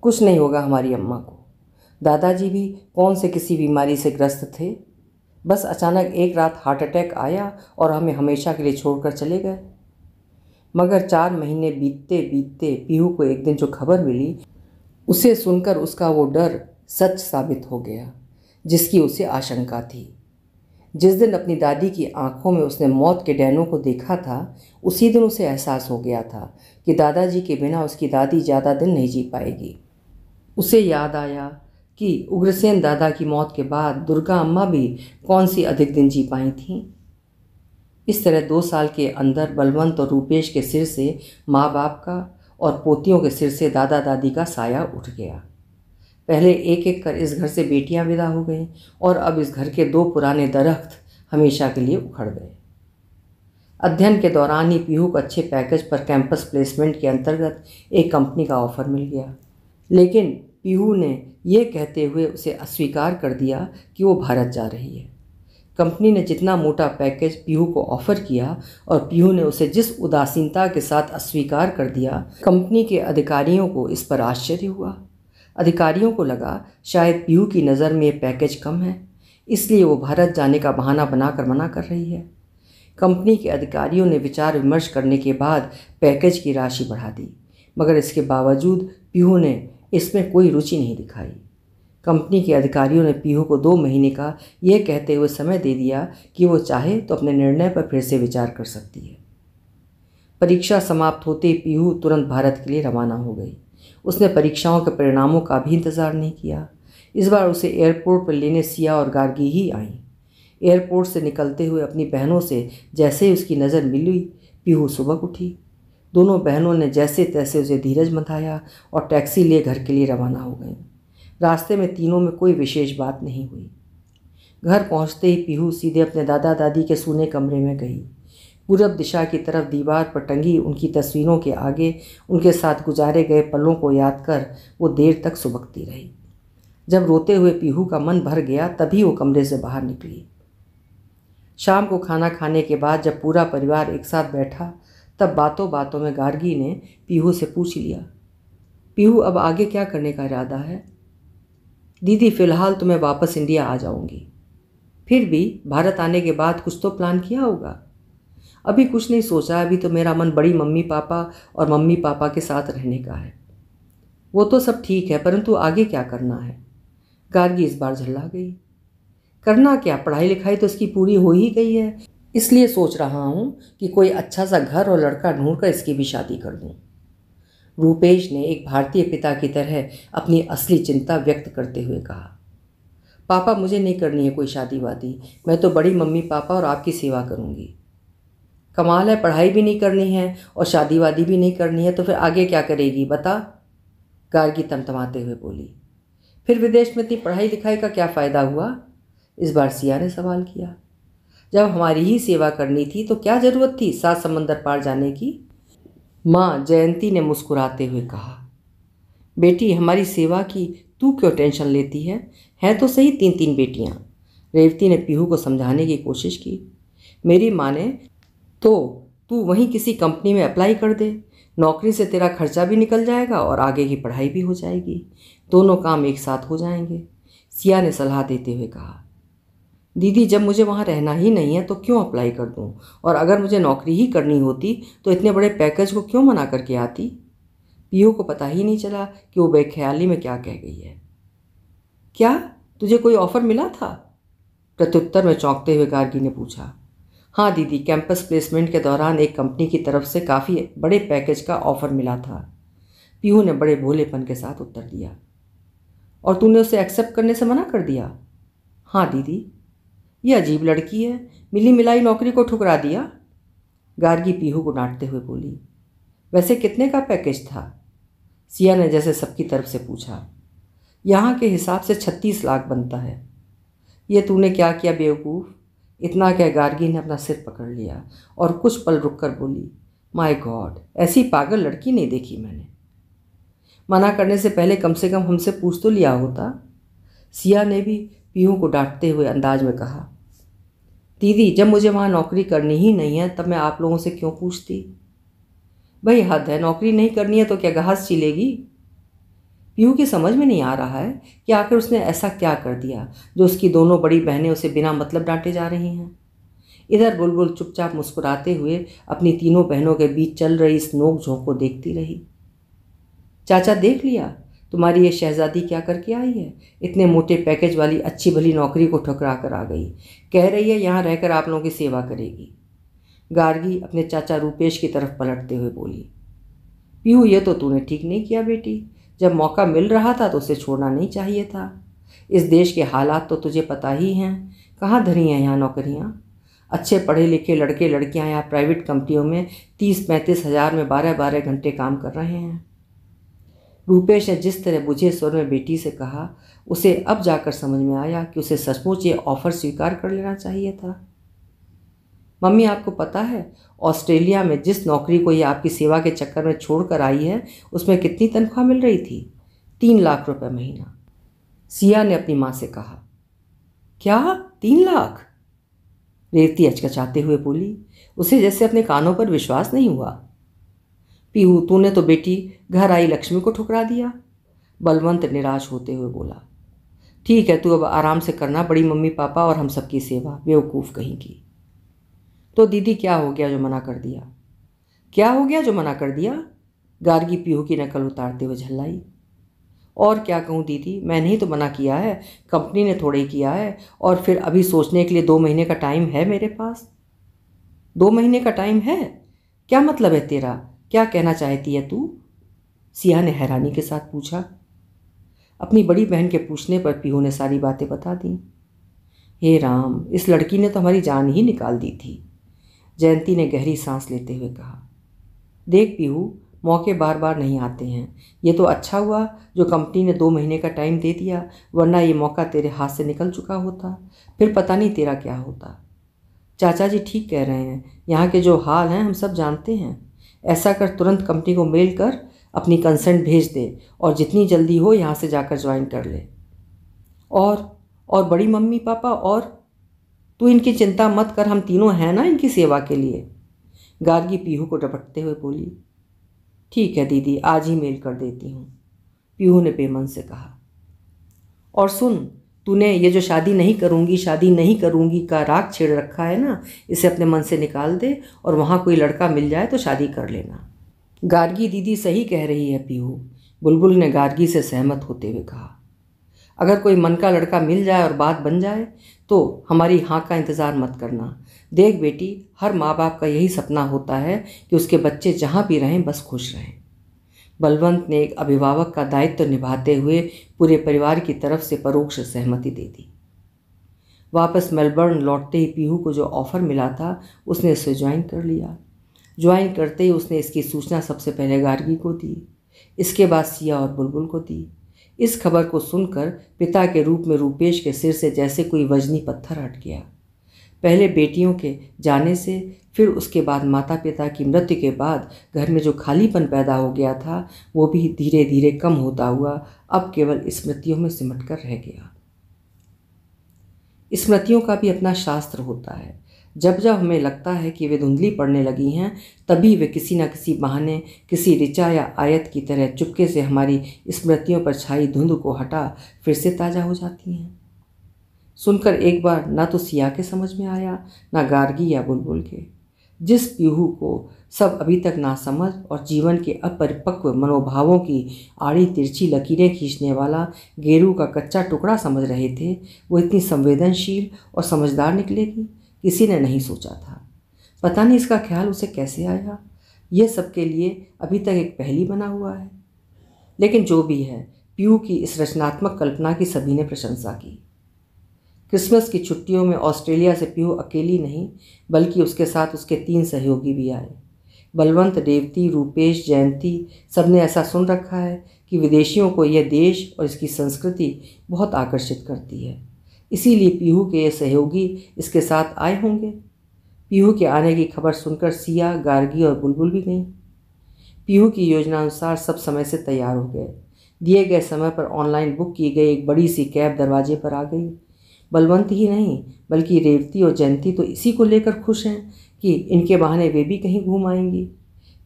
कुछ नहीं होगा हमारी अम्मा को। दादाजी भी कौन से किसी बीमारी से ग्रस्त थे? बस अचानक एक रात हार्ट अटैक आया और हमें हमेशा के लिए छोड़कर चले गए। मगर 4 महीने बीतते बीतते पीहू को एक दिन जो खबर मिली, उसे सुनकर उसका वो डर सच साबित हो गया जिसकी उसे आशंका थी। जिस दिन अपनी दादी की आंखों में उसने मौत के डैनों को देखा था, उसी दिन उसे एहसास हो गया था कि दादाजी के बिना उसकी दादी ज़्यादा दिन नहीं जी पाएगी। उसे याद आया कि उग्रसेन दादा की मौत के बाद दुर्गा अम्मा भी कौन सी अधिक दिन जी पाई थीं। इस तरह 2 साल के अंदर बलवंत और रूपेश के सिर से माँ बाप का और पोतियों के सिर से दादा दादी का साया उठ गया। पहले एक एक कर इस घर से बेटियां विदा हो गईं और अब इस घर के 2 पुराने दरख्त हमेशा के लिए उखड़ गए। अध्ययन के दौरान ही पीहू को अच्छे पैकेज पर कैंपस प्लेसमेंट के अंतर्गत एक कंपनी का ऑफ़र मिल गया, लेकिन पीहू ने यह कहते हुए उसे अस्वीकार कर दिया कि वो भारत जा रही है। कंपनी ने जितना मोटा पैकेज पीहू को ऑफ़र किया और पीहू ने उसे जिस उदासीनता के साथ अस्वीकार कर दिया, कंपनी के अधिकारियों को इस पर आश्चर्य हुआ। अधिकारियों को लगा शायद पीहू की नज़र में ये पैकेज कम है, इसलिए वो भारत जाने का बहाना बनाकर मना कर रही है। कंपनी के अधिकारियों ने विचार विमर्श करने के बाद पैकेज की राशि बढ़ा दी, मगर इसके बावजूद पीहू ने इसमें कोई रुचि नहीं दिखाई। कंपनी के अधिकारियों ने पीहू को 2 महीने का यह कहते हुए समय दे दिया कि वो चाहे तो अपने निर्णय पर फिर से विचार कर सकती है। परीक्षा समाप्त होते ही पीहू तुरंत भारत के लिए रवाना हो गई। उसने परीक्षाओं के परिणामों का भी इंतज़ार नहीं किया। इस बार उसे एयरपोर्ट पर लेने सिया और गार्गी ही आईं। एयरपोर्ट से निकलते हुए अपनी बहनों से जैसे ही उसकी नज़र मिली, पीहू सुबह उठी। दोनों बहनों ने जैसे तैसे उसे धीरज बंधाया और टैक्सी लिए घर के लिए रवाना हो गईं। रास्ते में तीनों में कोई विशेष बात नहीं हुई। घर पहुंचते ही पीहू सीधे अपने दादा दादी के सूने कमरे में गई। पूरब दिशा की तरफ दीवार पर टंगी उनकी तस्वीरों के आगे उनके साथ गुजारे गए पलों को याद कर वो देर तक सुबकती रही। जब रोते हुए पीहू का मन भर गया, तभी वो कमरे से बाहर निकली। शाम को खाना खाने के बाद जब पूरा परिवार एक साथ बैठा, तब बातों बातों में गार्गी ने पीहू से पूछ लिया, पीहू अब आगे क्या करने का इरादा है? दीदी, फ़िलहाल तो मैं वापस इंडिया आ जाऊंगी। फिर भी भारत आने के बाद कुछ तो प्लान किया होगा। अभी कुछ नहीं सोचा, अभी तो मेरा मन बड़ी मम्मी पापा और मम्मी पापा के साथ रहने का है। वो तो सब ठीक है, परंतु आगे क्या करना है? गार्गी इस बार झल्ला गई। करना क्या, पढ़ाई लिखाई तो इसकी पूरी हो ही गई है, इसलिए सोच रहा हूँ कि कोई अच्छा सा घर और लड़का ढूंढकर इसकी भी शादी कर दूँ। रूपेश ने एक भारतीय पिता की तरह अपनी असली चिंता व्यक्त करते हुए कहा, पापा मुझे नहीं करनी है कोई शादी वादी, मैं तो बड़ी मम्मी पापा और आपकी सेवा करूँगी। कमाल है, पढ़ाई भी नहीं करनी है और शादी वादी भी नहीं करनी है, तो फिर आगे क्या करेगी बता? गार्गी तमतमाते हुए बोली। फिर विदेश में इतनी पढ़ाई लिखाई का क्या फ़ायदा हुआ? इस बार सिया ने सवाल किया। जब हमारी ही सेवा करनी थी तो क्या ज़रूरत थी 7 समंदर पार जाने की? माँ जयंती ने मुस्कुराते हुए कहा, बेटी हमारी सेवा की तू क्यों टेंशन लेती है? हैं तो सही 3-3 बेटियाँ। रेवती ने पीहू को समझाने की कोशिश की। मेरी माँ ने तो तू वहीं किसी कंपनी में अप्लाई कर दे, नौकरी से तेरा खर्चा भी निकल जाएगा और आगे की पढ़ाई भी हो जाएगी, दोनों काम एक साथ हो जाएंगे। सिया ने सलाह देते हुए कहा, दीदी जब मुझे वहाँ रहना ही नहीं है तो क्यों अप्लाई कर दूँ, और अगर मुझे नौकरी ही करनी होती तो इतने बड़े पैकेज को क्यों मना करके आती? पीहू को पता ही नहीं चला कि वो बेख्याली में क्या कह गई है। क्या तुझे कोई ऑफ़र मिला था? प्रत्युत्तर में चौंकते हुए गार्गी ने पूछा। हाँ दीदी, कैंपस प्लेसमेंट के दौरान एक कंपनी की तरफ से काफ़ी बड़े पैकेज का ऑफ़र मिला था, पीहू ने बड़े भोलेपन के साथ उत्तर दिया। और तूने उसे एक्सेप्ट करने से मना कर दिया? हाँ दीदी, ये अजीब लड़की है, मिली मिलाई नौकरी को ठुकरा दिया। गार्गी पीहू को डांटते हुए बोली। वैसे कितने का पैकेज था? सिया ने जैसे सबकी तरफ से पूछा। यहाँ के हिसाब से 36 लाख बनता है। ये तूने क्या किया बेवकूफ़? इतना कह गार्गी ने अपना सिर पकड़ लिया और कुछ पल रुक कर बोली, माय गॉड, ऐसी पागल लड़की नहीं देखी मैंने। मना करने से पहले कम से कम हमसे पूछ तो लिया होता। सिया ने भी पीहू को डांटते हुए अंदाज में कहा, दीदी जब मुझे वहाँ नौकरी करनी ही नहीं है तब मैं आप लोगों से क्यों पूछती? भाई हद है, नौकरी नहीं करनी है तो क्या घास छिलेगी? पीहू की समझ में नहीं आ रहा है कि आखिर उसने ऐसा क्या कर दिया जो उसकी दोनों बड़ी बहनें उसे बिना मतलब डांटे जा रही हैं। इधर बुलबुल चुपचाप मुस्कुराते हुए अपनी तीनों बहनों के बीच चल रही इस नोक झोंक को देखती रही। चाचा, देख लिया तुम्हारी ये शहजादी क्या करके आई है। इतने मोटे पैकेज वाली अच्छी भली नौकरी को ठुकरा कर आ गई। कह रही है यहाँ रहकर आप लोगों की सेवा करेगी। गार्गी अपने चाचा रूपेश की तरफ पलटते हुए बोली, पीहू, ये तो तूने ठीक नहीं किया बेटी। जब मौका मिल रहा था तो उसे छोड़ना नहीं चाहिए था। इस देश के हालात तो तुझे पता ही हैं। कहाँ धरी हैं यहाँ नौकरियाँ। अच्छे पढ़े लिखे लड़के लड़कियाँ यहाँ प्राइवेट कंपनियों में 30-35 हज़ार में 12-12 घंटे काम कर रहे हैं। रूपेश ने जिस तरह बुझे स्वर में बेटी से कहा, उसे अब जाकर समझ में आया कि उसे सचमुच ये ऑफ़र स्वीकार कर लेना चाहिए था। मम्मी, आपको पता है ऑस्ट्रेलिया में जिस नौकरी को ये आपकी सेवा के चक्कर में छोड़ कर आई है उसमें कितनी तनख्वाह मिल रही थी? 3 लाख रुपए महीना। सिया ने अपनी माँ से कहा। क्या 3 लाख? रेवती अचकचाते हुए बोली। उसे जैसे अपने कानों पर विश्वास नहीं हुआ। पीहू, तूने तो बेटी घर आई लक्ष्मी को ठुकरा दिया। बलवंत निराश होते हुए बोला। ठीक है, तू अब आराम से करना बड़ी मम्मी पापा और हम सबकी सेवा। बेवकूफ़ कहीं की। तो दीदी, क्या हो गया जो मना कर दिया? क्या हो गया जो मना कर दिया? गार्गी पीहू की नकल उतारते हुए झल्लाई। और क्या कहूँ दीदी, मैंने ही तो मना किया है, कंपनी ने थोड़े ही किया है। और फिर अभी सोचने के लिए 2 महीने का टाइम है मेरे पास। 2 महीने का टाइम है? क्या मतलब है तेरा? क्या कहना चाहती है तू? सिया ने हैरानी के साथ पूछा। अपनी बड़ी बहन के पूछने पर पीहू ने सारी बातें बता दी। हे राम, इस लड़की ने तो हमारी जान ही निकाल दी थी। जयंती ने गहरी सांस लेते हुए कहा। देख पीहू, मौके बार बार नहीं आते हैं। ये तो अच्छा हुआ जो कंपनी ने 2 महीने का टाइम दे दिया, वरना ये मौका तेरे हाथ से निकल चुका होता। फिर पता नहीं तेरा क्या होता। चाचा जी ठीक कह रहे हैं, यहाँ के जो हाल हैं हम सब जानते हैं। ऐसा कर, तुरंत कंपनी को मेल कर अपनी कंसेंट भेज दे और जितनी जल्दी हो यहाँ से जाकर ज्वाइन कर ले। और बड़ी मम्मी पापा, और तू इनकी चिंता मत कर, हम तीनों हैं ना इनकी सेवा के लिए। गार्गी पीहू को डपटते हुए बोली। ठीक है दीदी, आज ही मेल कर देती हूँ, पीहू ने बेमन से कहा। और सुन, तूने ये जो शादी नहीं करूँगी का राग छेड़ रखा है ना, इसे अपने मन से निकाल दे और वहाँ कोई लड़का मिल जाए तो शादी कर लेना। गार्गी दीदी सही कह रही है पीहू, बुलबुल ने गार्गी से सहमत होते हुए कहा। अगर कोई मन का लड़का मिल जाए और बात बन जाए तो हमारी हाँ का इंतज़ार मत करना। देख बेटी, हर माँ बाप का यही सपना होता है कि उसके बच्चे जहाँ भी रहें बस खुश रहें। बलवंत ने एक अभिभावक का दायित्व निभाते हुए पूरे परिवार की तरफ से परोक्ष सहमति दे दी। वापस मेलबर्न लौटते ही पीहू को जो ऑफ़र मिला था उसने उसे ज्वाइन कर लिया। ज्वाइन करते ही उसने इसकी सूचना सबसे पहले गार्गी को दी, इसके बाद सिया और बुलबुल को दी। इस खबर को सुनकर पिता के रूप में रूपेश के सिर से जैसे कोई वजनी पत्थर हट गया। पहले बेटियों के जाने से, फिर उसके बाद माता पिता की मृत्यु के बाद घर में जो खालीपन पैदा हो गया था वो भी धीरे धीरे कम होता हुआ अब केवल स्मृतियों में सिमट कर रह गया। स्मृतियों का भी अपना शास्त्र होता है। जब जब हमें लगता है कि वे धुंधली पड़ने लगी हैं, तभी वे किसी न किसी बहाने, किसी ऋचा या आयत की तरह चुपके से हमारी स्मृतियों पर छाई धुंध को हटा फिर से ताज़ा हो जाती हैं। सुनकर एक बार ना तो सिया के समझ में आया, ना गार्गी या बुलबुल के। जिस पीहू को सब अभी तक नासमझ और जीवन के अपरिपक्व मनोभावों की आड़ी तिरछी लकीरें खींचने वाला गेरू का कच्चा टुकड़ा समझ रहे थे, वो इतनी संवेदनशील और समझदार निकलेगी, किसी ने नहीं सोचा था। पता नहीं इसका ख्याल उसे कैसे आया। ये सबके लिए अभी तक एक पहेली बना हुआ है। लेकिन जो भी है, पीहू की इस रचनात्मक कल्पना की सभी ने प्रशंसा की। क्रिसमस की छुट्टियों में ऑस्ट्रेलिया से पीहू अकेली नहीं, बल्कि उसके साथ उसके 3 सहयोगी भी आए। बलवंत, रेवती, रूपेश, जयंती, सबने ऐसा सुन रखा है कि विदेशियों को यह देश और इसकी संस्कृति बहुत आकर्षित करती है। इसीलिए पीहू के ये सहयोगी इसके साथ आए होंगे। पीहू के आने की खबर सुनकर सिया, गार्गी और बुलबुल भी गईं। पीहू की योजना अनुसार सब समय से तैयार हो गए। दिए गए समय पर ऑनलाइन बुक की गई एक बड़ी सी कैब दरवाजे पर आ गई। बलवंत ही नहीं, बल्कि रेवती और जयंती तो इसी को लेकर खुश हैं कि इनके बहाने वे भी कहीं घूम आएंगी।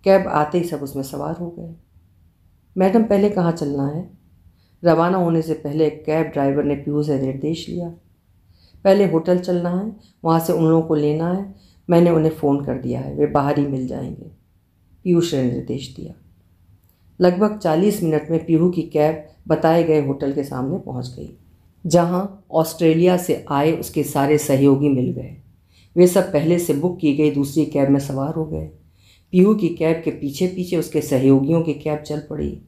कैब आते ही सब उसमें सवार हो गए। मैडम, पहले कहाँ चलना है? रवाना होने से पहले कैब ड्राइवर ने पीहू से निर्देश लिया। पहले होटल चलना है, वहाँ से उन लोगों को लेना है। मैंने उन्हें फ़ोन कर दिया है, वे बाहर ही मिल जाएंगे, पीयूष ने निर्देश दिया। लगभग 40 मिनट में पीहू की कैब बताए गए होटल के सामने पहुँच गई, जहाँ ऑस्ट्रेलिया से आए उसके सारे सहयोगी मिल गए। वे सब पहले से बुक की गई दूसरी कैब में सवार हो गए। पीहू की कैब के पीछे पीछे उसके सहयोगियों की कैब चल पड़ी।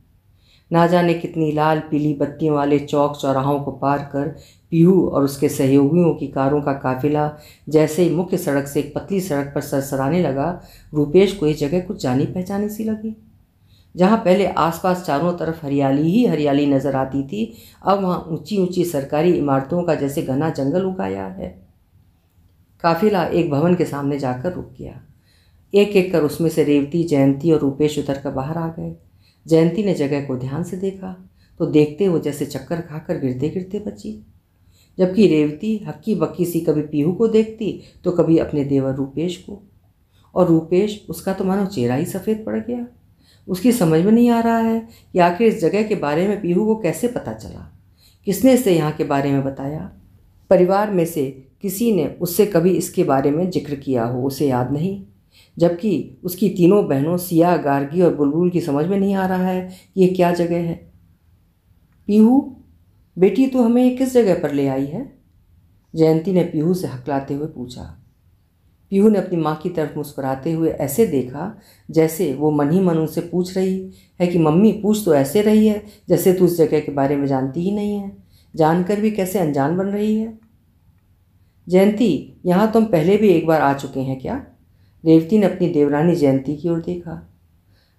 ना जाने कितनी लाल पीली बत्तियों वाले चौक चौराहों को पार कर पीहू और उसके सहयोगियों की कारों का काफिला जैसे ही मुख्य सड़क से एक पतली सड़क पर सरसराने लगा, रुपेश को ये जगह कुछ जानी पहचानी सी लगी। जहाँ पहले आसपास चारों तरफ हरियाली ही हरियाली नजर आती थी, अब वहाँ ऊंची ऊंची सरकारी इमारतों का जैसे घना जंगल उगाया है। काफिला एक भवन के सामने जाकर रुक गया। एक एक कर उसमें से रेवती, जयंती और रुपेश उतर कर बाहर आ गए। जयंती ने जगह को ध्यान से देखा तो देखते वो जैसे चक्कर खाकर गिरते गिरते बची, जबकि रेवती हक्की बक्की सी कभी पीहू को देखती तो कभी अपने देवर रुपेश को, और रुपेश उसका तो मानो चेहरा ही सफ़ेद पड़ गया। उसकी समझ में नहीं आ रहा है कि आखिर इस जगह के बारे में पीहू को कैसे पता चला, किसने इसे यहाँ के बारे में बताया। परिवार में से किसी ने उससे कभी इसके बारे में जिक्र किया हो उसे याद नहीं, जबकि उसकी तीनों बहनों सिया, गार्गी और बुलबुल की समझ में नहीं आ रहा है कि ये क्या जगह है। पीहू बेटी, तू हमें ये किस जगह पर ले आई है? जयंती ने पीहू से हकलाते हुए पूछा। पीहू ने अपनी माँ की तरफ मुस्कुराते हुए ऐसे देखा जैसे वो मन ही मन उनसे पूछ रही है कि मम्मी पूछ तो ऐसे रही है जैसे तू इस जगह के बारे में जानती ही नहीं है, जानकर भी कैसे अनजान बन रही है। जयंती, यहाँ तो हम पहले भी एक बार आ चुके हैं क्या? रेवती ने अपनी देवरानी जयंती की ओर देखा।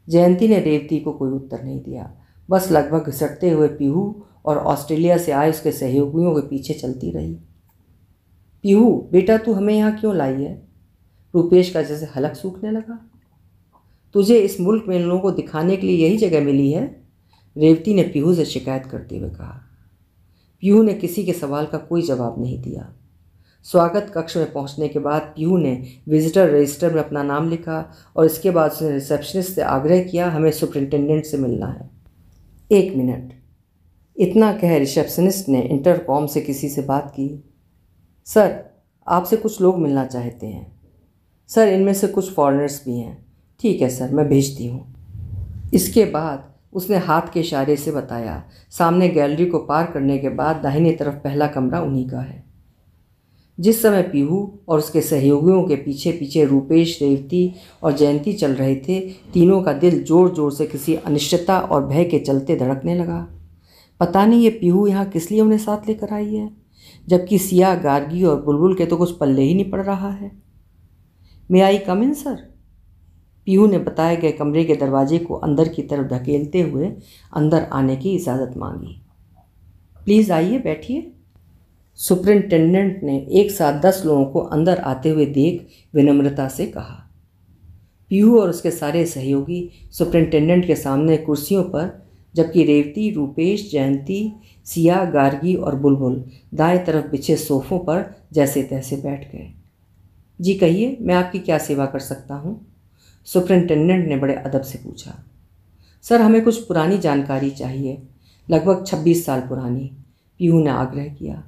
जयंती ने रेवती को कोई उत्तर नहीं दिया, बस लगभग घिसटते हुए पीहू और ऑस्ट्रेलिया से आए उसके सहयोगियों के पीछे चलती रही। पीहू बेटा, तू हमें यहाँ क्यों लाई है? रुपेश का जैसे हलक सूखने लगा। तुझे इस मुल्क में इन लोगों को दिखाने के लिए यही जगह मिली है? रेवती ने पीहू से शिकायत करते हुए कहा। पीहू ने किसी के सवाल का कोई जवाब नहीं दिया। स्वागत कक्ष में पहुंचने के बाद पीहू ने विजिटर रजिस्टर में अपना नाम लिखा और इसके बाद उसने रिसेप्शनिस्ट से आग्रह किया, हमें सुपरिंटेंडेंट से मिलना है। 1 मिनट, इतना कह रिसेप्शनिस्ट ने इंटरकॉम से किसी से बात की। सर, आपसे कुछ लोग मिलना चाहते हैं। सर, इनमें से कुछ फॉरेनर्स भी हैं। ठीक है सर, मैं भेजती हूँ। इसके बाद उसने हाथ के इशारे से बताया, सामने गैलरी को पार करने के बाद दाहिनी तरफ पहला कमरा उन्हीं का है। जिस समय पीहू और उसके सहयोगियों के पीछे पीछे रुपेश, रेवती और जयंती चल रहे थे, तीनों का दिल जोर जोर से किसी अनिश्चितता और भय के चलते धड़कने लगा। पता नहीं ये पीहू यहाँ किस लिए उन्हें साथ लेकर आई है, जबकि सिया, गार्गी और बुलबुल के तो कुछ पल्ले ही नहीं पड़ रहा है। मे आई कम इन सर? पीहू ने बताए गए कमरे के दरवाजे को अंदर की तरफ धकेलते हुए अंदर आने की इजाज़त मांगी। प्लीज़ आइए, बैठिए। सुपरिंटेंडेंट ने एक साथ 10 लोगों को अंदर आते हुए देख विनम्रता से कहा। पीहू और उसके सारे सहयोगी सुपरिंटेंडेंट के सामने कुर्सियों पर, जबकि रेवती, रुपेश, जयंती, सिया, गार्गी और बुलबुल दाएं तरफ बिछे सोफ़ों पर जैसे तैसे बैठ गए। जी कहिए, मैं आपकी क्या सेवा कर सकता हूँ? सुपरिंटेंडेंट ने बड़े अदब से पूछा। सर, हमें कुछ पुरानी जानकारी चाहिए, लगभग 26 साल पुरानी, पीहू ने आग्रह किया।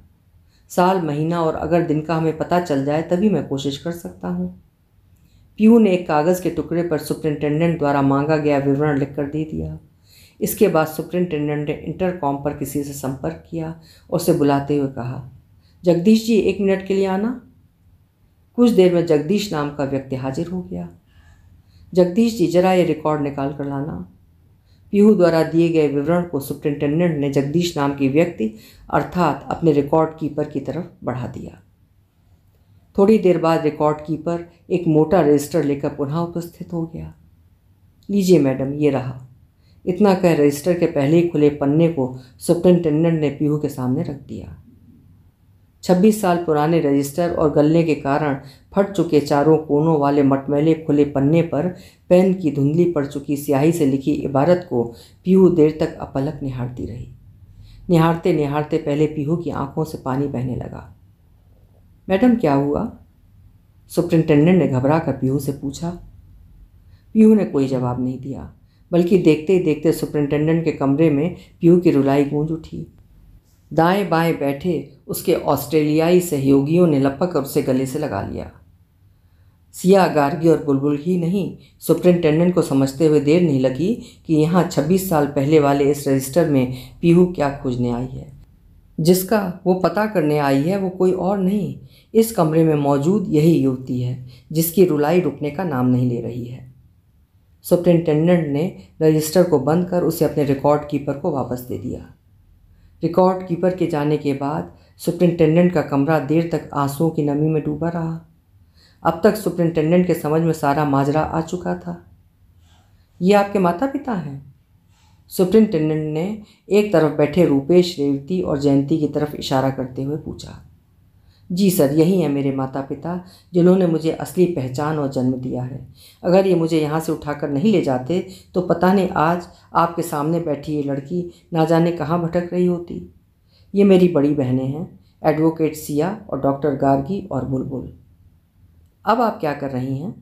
साल, महीना और अगर दिन का हमें पता चल जाए तभी मैं कोशिश कर सकता हूँ। पीहू ने एक कागज़ के टुकड़े पर सुपरिंटेंडेंट द्वारा मांगा गया विवरण लिखकर दे दिया। इसके बाद सुपरिंटेंडेंट ने इंटरकॉम पर किसी से संपर्क किया और उसे बुलाते हुए कहा, जगदीश जी 1 मिनट के लिए आना। कुछ देर में जगदीश नाम का व्यक्ति हाजिर हो गया। जगदीश जी, जरा ये रिकॉर्ड निकाल कर लाना। पीहू द्वारा दिए गए विवरण को सुपरिंटेंडेंट ने जगदीश नाम के व्यक्ति अर्थात अपने रिकॉर्ड कीपर की तरफ बढ़ा दिया। थोड़ी देर बाद रिकॉर्ड कीपर एक मोटा रजिस्टर लेकर पुनः उपस्थित हो गया। लीजिए मैडम, ये रहा। इतना कह रजिस्टर के पहले ही खुले पन्ने को सुपरिंटेंडेंट ने पीहू के सामने रख दिया। 26 साल पुराने रजिस्टर और गलने के कारण फट चुके चारों कोनों वाले मटमैले खुले पन्ने पर पेन की धुंधली पड़ चुकी स्याही से लिखी इबारत को पीहू देर तक अपलक निहारती रही। निहारते निहारते पहले पीहू की आंखों से पानी बहने लगा। मैडम, क्या हुआ? सुपरिंटेंडेंट ने घबरा कर पीहू से पूछा। पीहू ने कोई जवाब नहीं दिया, बल्कि देखते ही देखते सुपरिंटेंडेंट के कमरे में पीहू की रुलाई गूंज उठी। दाएं बाएं बैठे उसके ऑस्ट्रेलियाई सहयोगियों ने लपक कर उसे गले से लगा लिया। सिया, गार्गी और बुलबुल ही नहीं, सुपरिंटेंडेंट को समझते हुए देर नहीं लगी कि यहाँ 26 साल पहले वाले इस रजिस्टर में पीहू क्या खोजने आई है। जिसका वो पता करने आई है वो कोई और नहीं, इस कमरे में मौजूद यही युवती है जिसकी रुलाई रुकने का नाम नहीं ले रही है। सुपरिंटेंडेंट ने रजिस्टर को बंद कर उसे अपने रिकॉर्ड कीपर को वापस दे दिया। रिकॉर्ड कीपर के जाने के बाद सुपरिंटेंडेंट का कमरा देर तक आंसुओं की नमी में डूबा रहा। अब तक सुपरिंटेंडेंट के समझ में सारा माजरा आ चुका था। ये आपके माता पिता हैं? सुपरिंटेंडेंट ने एक तरफ बैठे रूपेश, रेवती और जयंती की तरफ इशारा करते हुए पूछा। जी सर, यही हैं मेरे माता पिता, जिन्होंने मुझे असली पहचान और जन्म दिया है। अगर ये मुझे यहाँ से उठाकर नहीं ले जाते तो पता नहीं आज आपके सामने बैठी ये लड़की ना जाने कहाँ भटक रही होती। ये मेरी बड़ी बहनें हैं, एडवोकेट सिया और डॉक्टर गार्गी और बुलबुल। अब आप क्या कर रही हैं?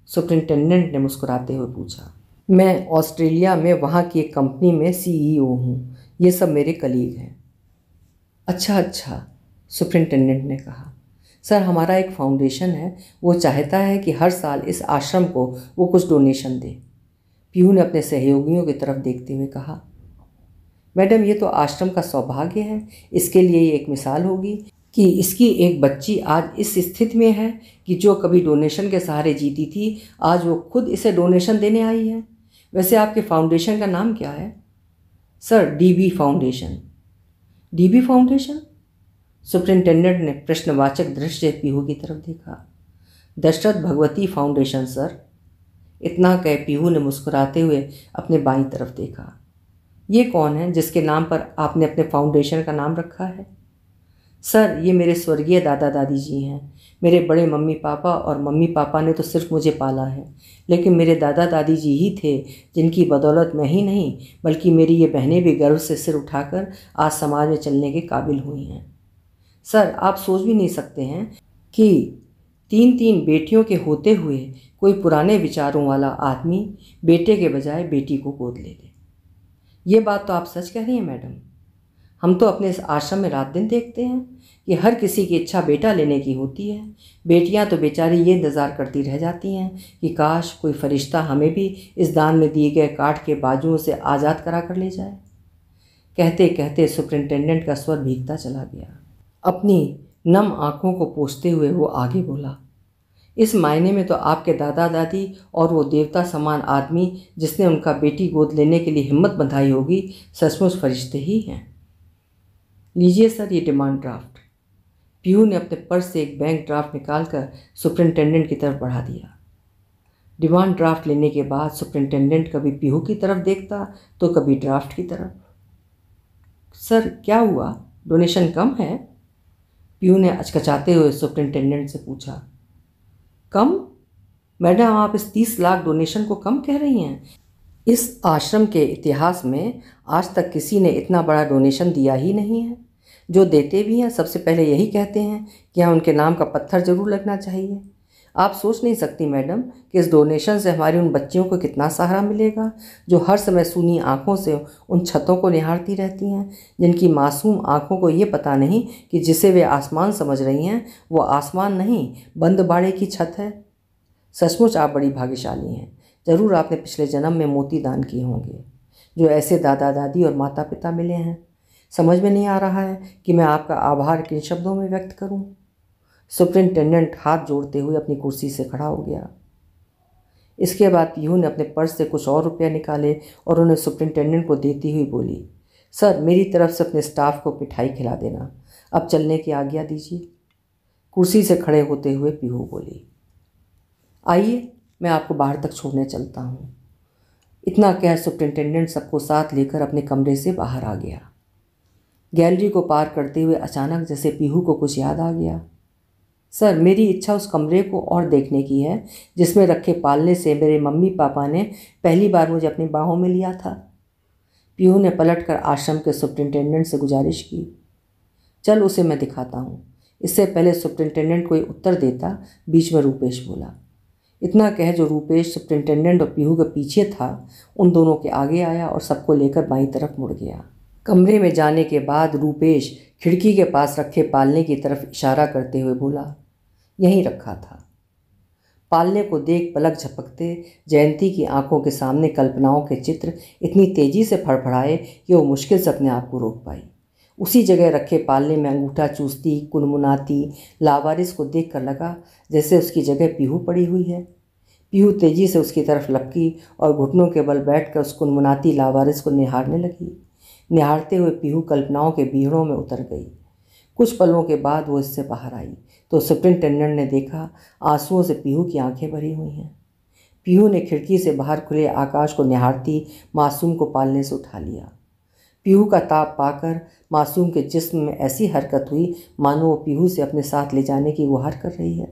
सुपरिंटेंडेंट ने मुस्कुराते हुए पूछा। मैं ऑस्ट्रेलिया में वहाँ की एक कंपनी में CEO हूँ। ये सब मेरे कलीग हैं। अच्छा अच्छा, सुपरिंटेंडेंट ने कहा। सर, हमारा एक फाउंडेशन है, वो चाहता है कि हर साल इस आश्रम को वो कुछ डोनेशन दे। पीहू ने अपने सहयोगियों की तरफ देखते हुए कहा। मैडम, ये तो आश्रम का सौभाग्य है। इसके लिए ये एक मिसाल होगी कि इसकी एक बच्ची आज इस स्थिति में है कि जो कभी डोनेशन के सहारे जीती थी, आज वो खुद इसे डोनेशन देने आई है। वैसे आपके फाउंडेशन का नाम क्या है? Sir, DB foundation. DB foundation? Superintendent ने प्रश्नवाचक दृष्टि से पीहू की तरफ देखा। Dashrath Bhagwati foundation sir. इतना कह पीहू ने मुस्कुराते हुए अपने बाईं तरफ देखा। ये कौन है जिसके नाम पर आपने अपने फाउंडेशन का नाम रखा है? सर, ये मेरे स्वर्गीय दादा दादी जी हैं। मेरे बड़े मम्मी पापा और मम्मी पापा ने तो सिर्फ मुझे पाला है, लेकिन मेरे दादा दादी जी ही थे जिनकी बदौलत मैं ही नहीं बल्कि मेरी ये बहनें भी गर्व से सिर उठाकर आज समाज में चलने के काबिल हुई हैं। सर, आप सोच भी नहीं सकते हैं कि 3 बेटियों के होते हुए कोई पुराने विचारों वाला आदमी बेटे के बजाय बेटी को गोद ले ले। ये बात तो आप सच कह रही हैं मैडम। हम तो अपने इस आश्रम में रात दिन देखते हैं कि हर किसी की इच्छा बेटा लेने की होती है। बेटियां तो बेचारी ये इंतज़ार करती रह जाती हैं कि काश कोई फरिश्ता हमें भी इस दान में दिए गए काठ के बाजुओं से आज़ाद करा कर ले जाए। कहते कहते सुपरिंटेंडेंट का स्वर भीगता चला गया। अपनी नम आँखों को पोंछते हुए वो आगे बोला। इस मायने में तो आपके दादा दादी और वो देवता समान आदमी जिसने उनका बेटी गोद लेने के लिए हिम्मत बंधाई होगी, सचमुच फरिश्ते ही हैं। लीजिए सर, ये डिमांड ड्राफ्ट। पीहू ने अपने पर्स से एक बैंक ड्राफ्ट निकालकर सुपरिंटेंडेंट की तरफ बढ़ा दिया। डिमांड ड्राफ्ट लेने के बाद सुपरिंटेंडेंट कभी पीहू की तरफ देखता तो कभी ड्राफ्ट की तरफ। सर, क्या हुआ? डोनेशन कम है? पीहू ने अचकचाते हुए सुपरिंटेंडेंट से पूछा। कम? मैडम, आप इस 30 लाख डोनेशन को कम कह रही हैं? इस आश्रम के इतिहास में आज तक किसी ने इतना बड़ा डोनेशन दिया ही नहीं है। जो देते भी हैं सबसे पहले यही कहते हैं कि हाँ, उनके नाम का पत्थर जरूर लगना चाहिए। आप सोच नहीं सकती मैडम कि इस डोनेशन से हमारी उन बच्चियों को कितना सहारा मिलेगा जो हर समय सूनी आँखों से उन छतों को निहारती रहती हैं, जिनकी मासूम आँखों को ये पता नहीं कि जिसे वे आसमान समझ रही हैं वो आसमान नहीं, बंद बाड़े की छत है। सचमुच आप बड़ी भाग्यशाली हैं। ज़रूर आपने पिछले जन्म में मोती दान किए होंगे, जो ऐसे दादा दादी और माता पिता मिले हैं। समझ में नहीं आ रहा है कि मैं आपका आभार किन शब्दों में व्यक्त करूं। सुपरिंटेंडेंट हाथ जोड़ते हुए अपनी कुर्सी से खड़ा हो गया। इसके बाद पीहू ने अपने पर्स से कुछ और रुपया निकाले और उन्हें सुपरिंटेंडेंट को देती हुई बोली, सर, मेरी तरफ से अपने स्टाफ को मिठाई खिला देना। अब चलने की आज्ञा दीजिए। कुर्सी से खड़े होते हुए पीहू बोली, आइए, मैं आपको बाहर तक छोड़ने चलता हूँ। इतना कह सुपरिंटेंडेंट सबको साथ लेकर अपने कमरे से बाहर आ गया। गैलरी को पार करते हुए अचानक जैसे पीहू को कुछ याद आ गया। सर, मेरी इच्छा उस कमरे को और देखने की है जिसमें रखे पालने से मेरे मम्मी पापा ने पहली बार मुझे अपनी बाहों में लिया था। पीहू ने पलटकर आश्रम के सुपरिंटेंडेंट से गुजारिश की। चल, उसे मैं दिखाता हूँ। इससे पहले सुपरिंटेंडेंट कोई उत्तर देता, बीच में रूपेश बोला, इतना कह जो रूपेश सुपरिंटेंडेंट और पीहू के पीछे था उन दोनों के आगे आया और सबको लेकर बाईं तरफ मुड़ गया। कमरे में जाने के बाद रूपेश खिड़की के पास रखे पालने की तरफ इशारा करते हुए बोला, यहीं रखा था। पालने को देख पलक झपकते जयंती की आंखों के सामने कल्पनाओं के चित्र इतनी तेजी से फड़फड़ाए कि वो मुश्किल से अपने आप को रोक पाई। उसी जगह रखे पालने में अंगूठा चूसती, कुनमुनाती लावारिस को देखकर लगा जैसे उसकी जगह पीहू पड़ी हुई है। पीहू तेजी से उसकी तरफ लपकी और घुटनों के बल बैठकर उस कुनमुनाती लावारिस को निहारने लगी। निहारते हुए पीहू कल्पनाओं के बीहड़ों में उतर गई। कुछ पलों के बाद वो इससे बाहर आई तो सुपरिंटेंडेंट ने देखा आंसुओं से पीहू की आंखें भरी हुई हैं। पीहू ने खिड़की से बाहर खुले आकाश को निहारती मासूम को पालने से उठा लिया। पीहू का ताप पाकर मासूम के जिस्म में ऐसी हरकत हुई मानो वो पीहू से अपने साथ ले जाने की गुहार कर रही है।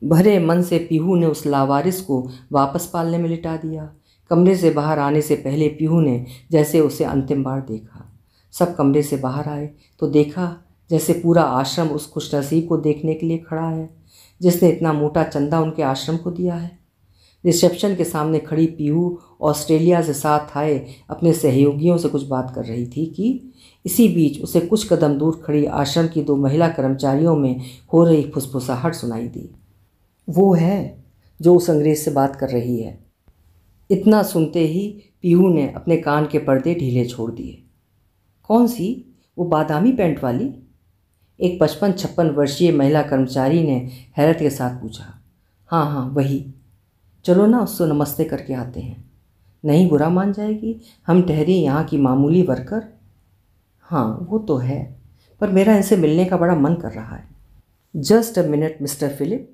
भरे मन से पीहू ने उस लावारिस को वापस पालने में लिटा दिया। कमरे से बाहर आने से पहले पीहू ने जैसे उसे अंतिम बार देखा। सब कमरे से बाहर आए तो देखा जैसे पूरा आश्रम उस खुशनसीब को देखने के लिए खड़ा है जिसने इतना मोटा चंदा उनके आश्रम को दिया है। रिसेप्शन के सामने खड़ी पीहू ऑस्ट्रेलिया से साथ आए अपने सहयोगियों से कुछ बात कर रही थी कि इसी बीच उसे कुछ कदम दूर खड़ी आश्रम की 2 महिला कर्मचारियों में हो रही फुसफुसाहट सुनाई दी। वो है जो उस अंग्रेज से बात कर रही है। इतना सुनते ही पीहू ने अपने कान के पर्दे ढीले छोड़ दिए। कौन सी? वो बादामी पैंट वाली? एक 55-56 वर्षीय महिला कर्मचारी ने हैरत के साथ पूछा। हाँ हाँ वही। चलो ना उससे नमस्ते करके आते हैं। नहीं बुरा मान जाएगी? हम ठहरे यहाँ की मामूली वर्कर। हाँ वो तो है, पर मेरा इनसे मिलने का बड़ा मन कर रहा है। Just a minute mister Philip.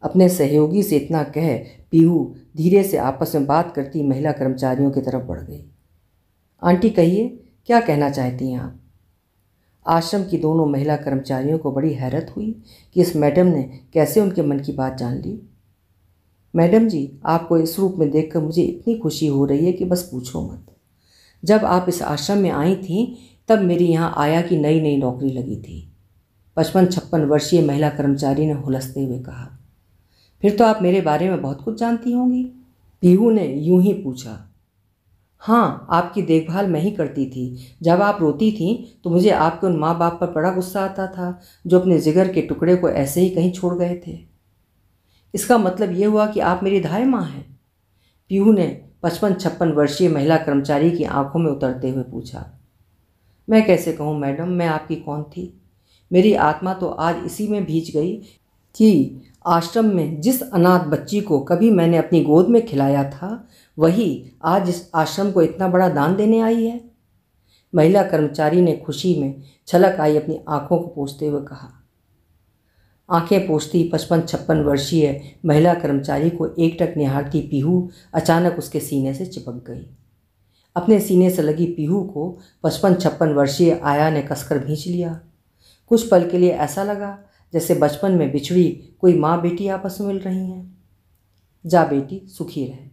अपने सहयोगी से इतना कह पीहू धीरे से आपस में बात करती महिला कर्मचारियों की तरफ बढ़ गई। आंटी कहिए, क्या कहना चाहती हैं आप? आश्रम की दोनों महिला कर्मचारियों को बड़ी हैरत हुई कि इस मैडम ने कैसे उनके मन की बात जान ली। मैडम जी, आपको इस रूप में देखकर मुझे इतनी खुशी हो रही है कि बस पूछो मत। जब आप इस आश्रम में आई थीं तब मेरी यहाँ आया की नई नई नौकरी लगी थी। 55-56 वर्षीय महिला कर्मचारी ने हुलसते हुए कहा। फिर तो आप मेरे बारे में बहुत कुछ जानती होंगी? पीहू ने यूं ही पूछा। हाँ, आपकी देखभाल मैं ही करती थी। जब आप रोती थीं तो मुझे आपके उन माँ बाप पर बड़ा गुस्सा आता था जो अपने जिगर के टुकड़े को ऐसे ही कहीं छोड़ गए थे। इसका मतलब ये हुआ कि आप मेरी धाय माँ हैं? पीहू ने 55-56 वर्षीय महिला कर्मचारी की आंखों में उतरते हुए पूछा। मैं कैसे कहूँ मैडम, मैं आपकी कौन थी? मेरी आत्मा तो आज इसी में भीज गई कि आश्रम में जिस अनाथ बच्ची को कभी मैंने अपनी गोद में खिलाया था वही आज इस आश्रम को इतना बड़ा दान देने आई है। महिला कर्मचारी ने खुशी में छलक आई अपनी आंखों को पोंछते हुए कहा। आंखें पोंछती 55-56 वर्षीय महिला कर्मचारी को एकटक निहारती पीहू अचानक उसके सीने से चिपक गई। अपने सीने से लगी पीहू को 55-56 वर्षीय आया ने कसकर खींच लिया। कुछ पल के लिए ऐसा लगा जैसे बचपन में बिछड़ी कोई माँ बेटी आपस में मिल रही हैं। जा बेटी, सुखी रहे।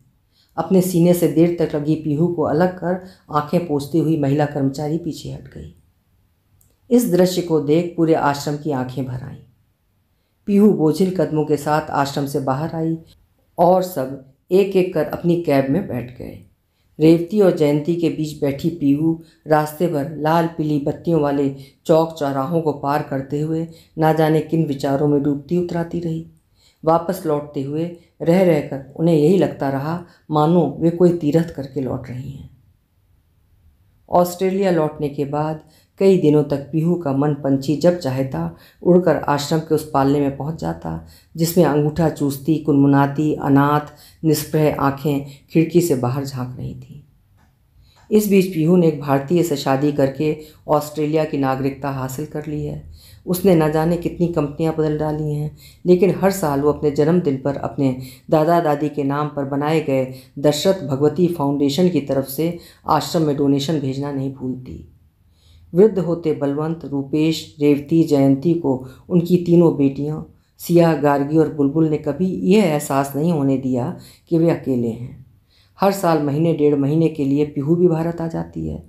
अपने सीने से देर तक लगी पीहू को अलग कर आंखें पोंछती हुई महिला कर्मचारी पीछे हट गई। इस दृश्य को देख पूरे आश्रम की आंखें भर आईं। पीहू बोझिल कदमों के साथ आश्रम से बाहर आई और सब एक एक कर अपनी कैब में बैठ गए। रेवती और जयंती के बीच बैठी पीहू रास्ते भर लाल पीली बत्तियों वाले चौक चौराहों को पार करते हुए ना जाने किन विचारों में डूबती उतराती रही। वापस लौटते हुए रह रहकर उन्हें यही लगता रहा मानो वे कोई तीर्थ करके लौट रही हैं। ऑस्ट्रेलिया लौटने के बाद कई दिनों तक पीहू का मन पंछी जब चाहता उड़कर आश्रम के उस पालने में पहुंच जाता जिसमें अंगूठा चूसती कुनमुनाती अनाथ निष्प्रह आंखें खिड़की से बाहर झांक रही थीं। इस बीच पीहू ने एक भारतीय से शादी करके ऑस्ट्रेलिया की नागरिकता हासिल कर ली है। उसने न जाने कितनी कंपनियां बदल डाली हैं, लेकिन हर साल वो अपने जन्मदिन पर अपने दादा दादी के नाम पर बनाए गए दशरथ भगवती फाउंडेशन की तरफ से आश्रम में डोनेशन भेजना नहीं भूलती। वृद्ध होते बलवंत, रूपेश, रेवती, जयंती को उनकी तीनों बेटियां सिया, गार्गी और बुलबुल ने कभी यह एहसास नहीं होने दिया कि वे अकेले हैं। हर साल महीने 1.5 महीने के लिए पीहू भी भारत आ जाती है।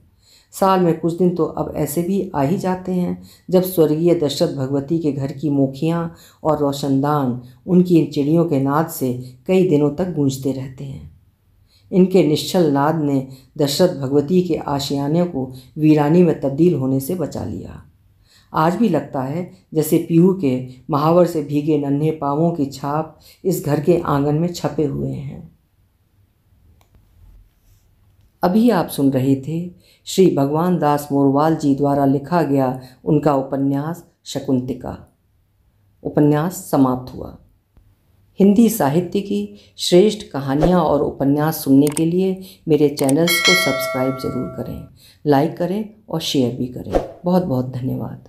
साल में कुछ दिन तो अब ऐसे भी आ ही जाते हैं जब स्वर्गीय दशरथ भगवती के घर की मोखियाँ और रोशनदान उनकी इन चिड़ियों के नाद से कई दिनों तक गूंजते रहते हैं। इनके निश्चल नाद ने दशरथ भगवती के आशियाने को वीरानी में तब्दील होने से बचा लिया। आज भी लगता है जैसे पीहू के महावर से भीगे नन्हे पाँवों की छाप इस घर के आंगन में छपे हुए हैं। अभी आप सुन रहे थे श्री भगवान दास मोरवाल जी द्वारा लिखा गया उनका उपन्यास शकुंतिका। उपन्यास समाप्त हुआ। हिंदी साहित्य की श्रेष्ठ कहानियाँ और उपन्यास सुनने के लिए मेरे चैनल्स को सब्सक्राइब ज़रूर करें, लाइक करें और शेयर भी करें। बहुत बहुत धन्यवाद।